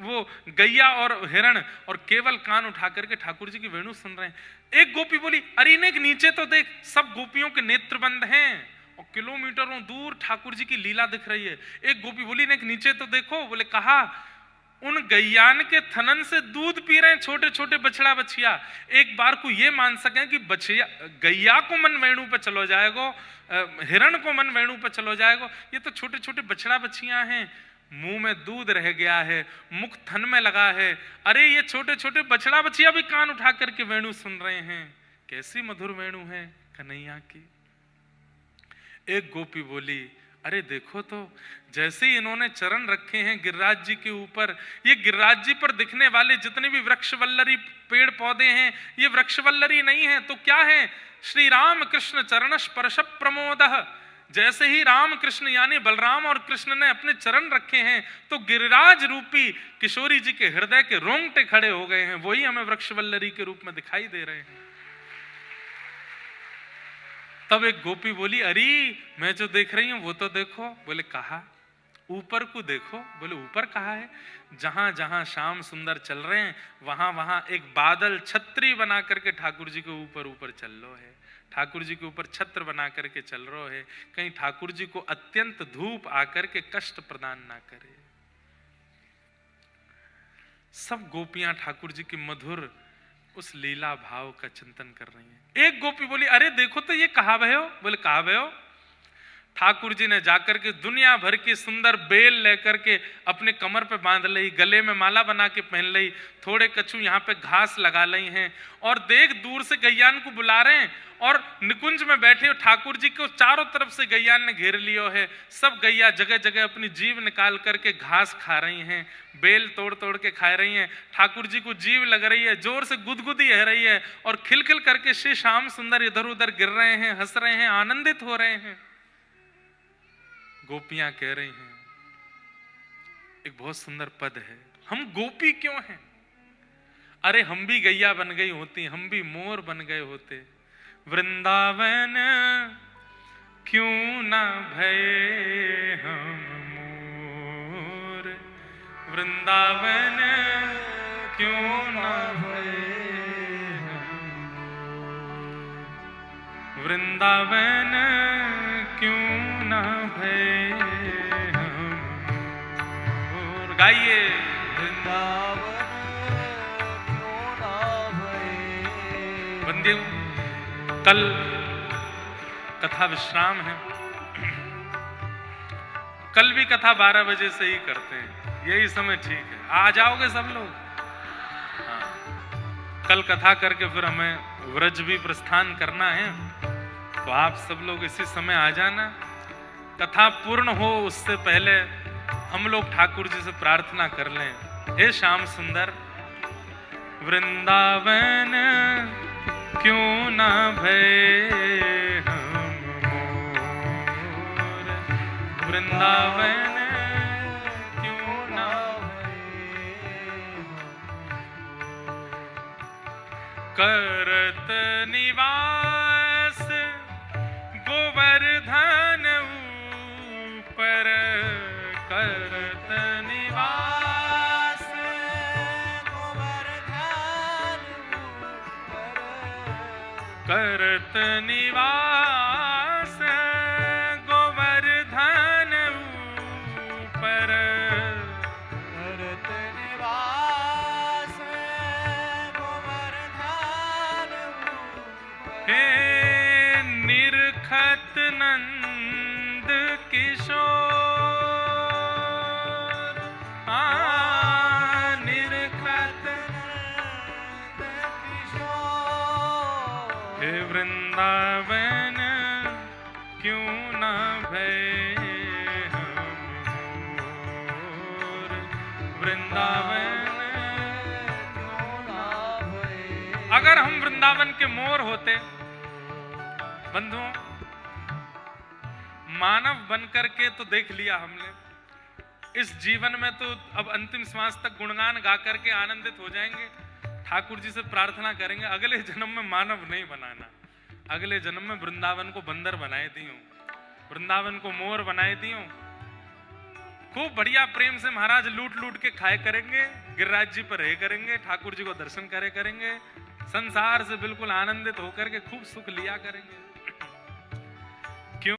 वो गैया और हिरण, और केवल कान उठा करके ठाकुर जी की वेणु सुन रहे हैं। एक गोपी बोली, अरे ने नीचे तो देख, सब गोपियों के नेत्र बंद हैं और किलोमीटरों दूर ठाकुर जी की लीला दिख रही है। एक गोपी बोली, ने नीचे तो देखो। बोले कहा, उन गैयान के थनन से दूध पी रहे हैं छोटे छोटे बछड़ा बछिया। एक बार को ये मान सके कि बछिया गैया को मन वेणु पे चलो जाएगो, हिरण को मन वेणु पे चलो जाएगो, ये तो छोटे छोटे बछड़ा बछिया हैं, मुंह में दूध रह गया है, मुख थन में लगा है। अरे ये छोटे छोटे बछड़ा बछिया भी कान उठा करके वेणु सुन रहे हैं, कैसी मधुर वेणु है कन्हैया की। एक गोपी बोली, अरे देखो तो, जैसे ही इन्होंने चरण रखे हैं गिरिराज जी के ऊपर, ये गिरिराज जी पर दिखने वाले जितने भी वृक्षवल्लरी पेड़ पौधे हैं, ये वृक्षवल्लरी नहीं है तो क्या है? श्री राम कृष्ण चरण स्पर्श प्रमोदः। जैसे ही राम कृष्ण यानी बलराम और कृष्ण ने अपने चरण रखे हैं तो गिरिराज रूपी किशोरी जी के हृदय के रोंगटे खड़े हो गए हैं, वही हमें वृक्षवल्लरी के रूप में दिखाई दे रहे हैं। तब एक गोपी बोली, अरे मैं जो देख रही हूं वो तो देखो। बोले कहा, ऊपर को देखो। बोले ऊपर कहा है? जहां जहां श्याम सुंदर चल रहे हैं वहां वहां एक बादल छत्री बना करके ठाकुर जी के ऊपर ऊपर चल लो है, ठाकुर जी के ऊपर छत्र बना करके चल रहा है, कहीं ठाकुर जी को अत्यंत धूप आकर के कष्ट प्रदान ना करे। सब गोपियां ठाकुर जी की मधुर उस लीला भाव का चिंतन कर रही हैं। एक गोपी बोली, अरे देखो तो ये कहा भयो। बोले कहा भयो? ठाकुर जी ने जाकर के दुनिया भर की सुंदर बेल लेकर के अपने कमर पे बांध ली, गले में माला बना के पहन ली, थोड़े कछु यहाँ पे घास लगा ली हैं, और देख दूर से गैयान को बुला रहे हैं, और निकुंज में बैठे ठाकुर जी को चारों तरफ से गैयान ने घेर लियो है। सब गैया जगह जगह अपनी जीभ निकाल करके घास खा रही हैं, बेल तोड़ तोड़ के खा रही हैं। ठाकुर जी को जीभ लग रही है, जोर से गुदगुदी रह रही है, और खिलखिल करके श्री श्याम सुंदर इधर उधर गिर रहे हैं, हंस रहे हैं, आनंदित हो रहे हैं। गोपियां कह रही हैं, एक बहुत सुंदर पद है, हम गोपी क्यों हैं? अरे हम भी गैया बन गई होती, हम भी मोर बन गए होते, वृंदावन क्यों ना भये हम मोर, वृंदावन क्यों ना भये हम मोर, वृंदावन क्यों ना भये हम मोर। गाइए, वृंदावन क्यों ना भये। बंदियों, कल कथा विश्राम है। कल भी कथा 12 बजे से ही करते हैं, यही समय ठीक है। आ जाओगे सब लोग? हाँ। कल कथा करके फिर हमें व्रज भी प्रस्थान करना है, तो आप सब लोग इसी समय आ जाना। कथा पूर्ण हो उससे पहले हम लोग ठाकुर जी से प्रार्थना कर लें, हे श्याम सुंदर वृंदावन क्यों ना भये हम मोर, वृंदावन क्यों ना करत निवास गोवर्धन ऊपर, करत निवास गोवर्धन ऊपर, करत निवास गोवर्धन ऊपर, करत निवास गोवर्धन ऊपर। हे निरखत नंद किशोर, निरखत नंद किशोर। हे वृंदावन क्यों ना भये हम मोर, वृंदावन क्यों ना भये। अगर हम वृंदावन के मोर होते बंधुओं, मानव बनकर के तो देख लिया हमने, इस जीवन में तो अब अंतिम श्वास तक गुणगान गा करके आनंदित हो जाएंगे, ठाकुर जी से प्रार्थना करेंगे अगले जन्म में मानव नहीं बनाना, अगले जन्म में वृंदावन को बंदर बनाए दियो, वृंदावन को मोर बनाए दियो, खूब बढ़िया प्रेम से महाराज लूट लूट के खाए करेंगे, गिरिराज जी पर रहे करेंगे, ठाकुर जी को दर्शन करे करेंगे, संसार से बिल्कुल आनंदित होकर के खूब सुख लिया करेंगे।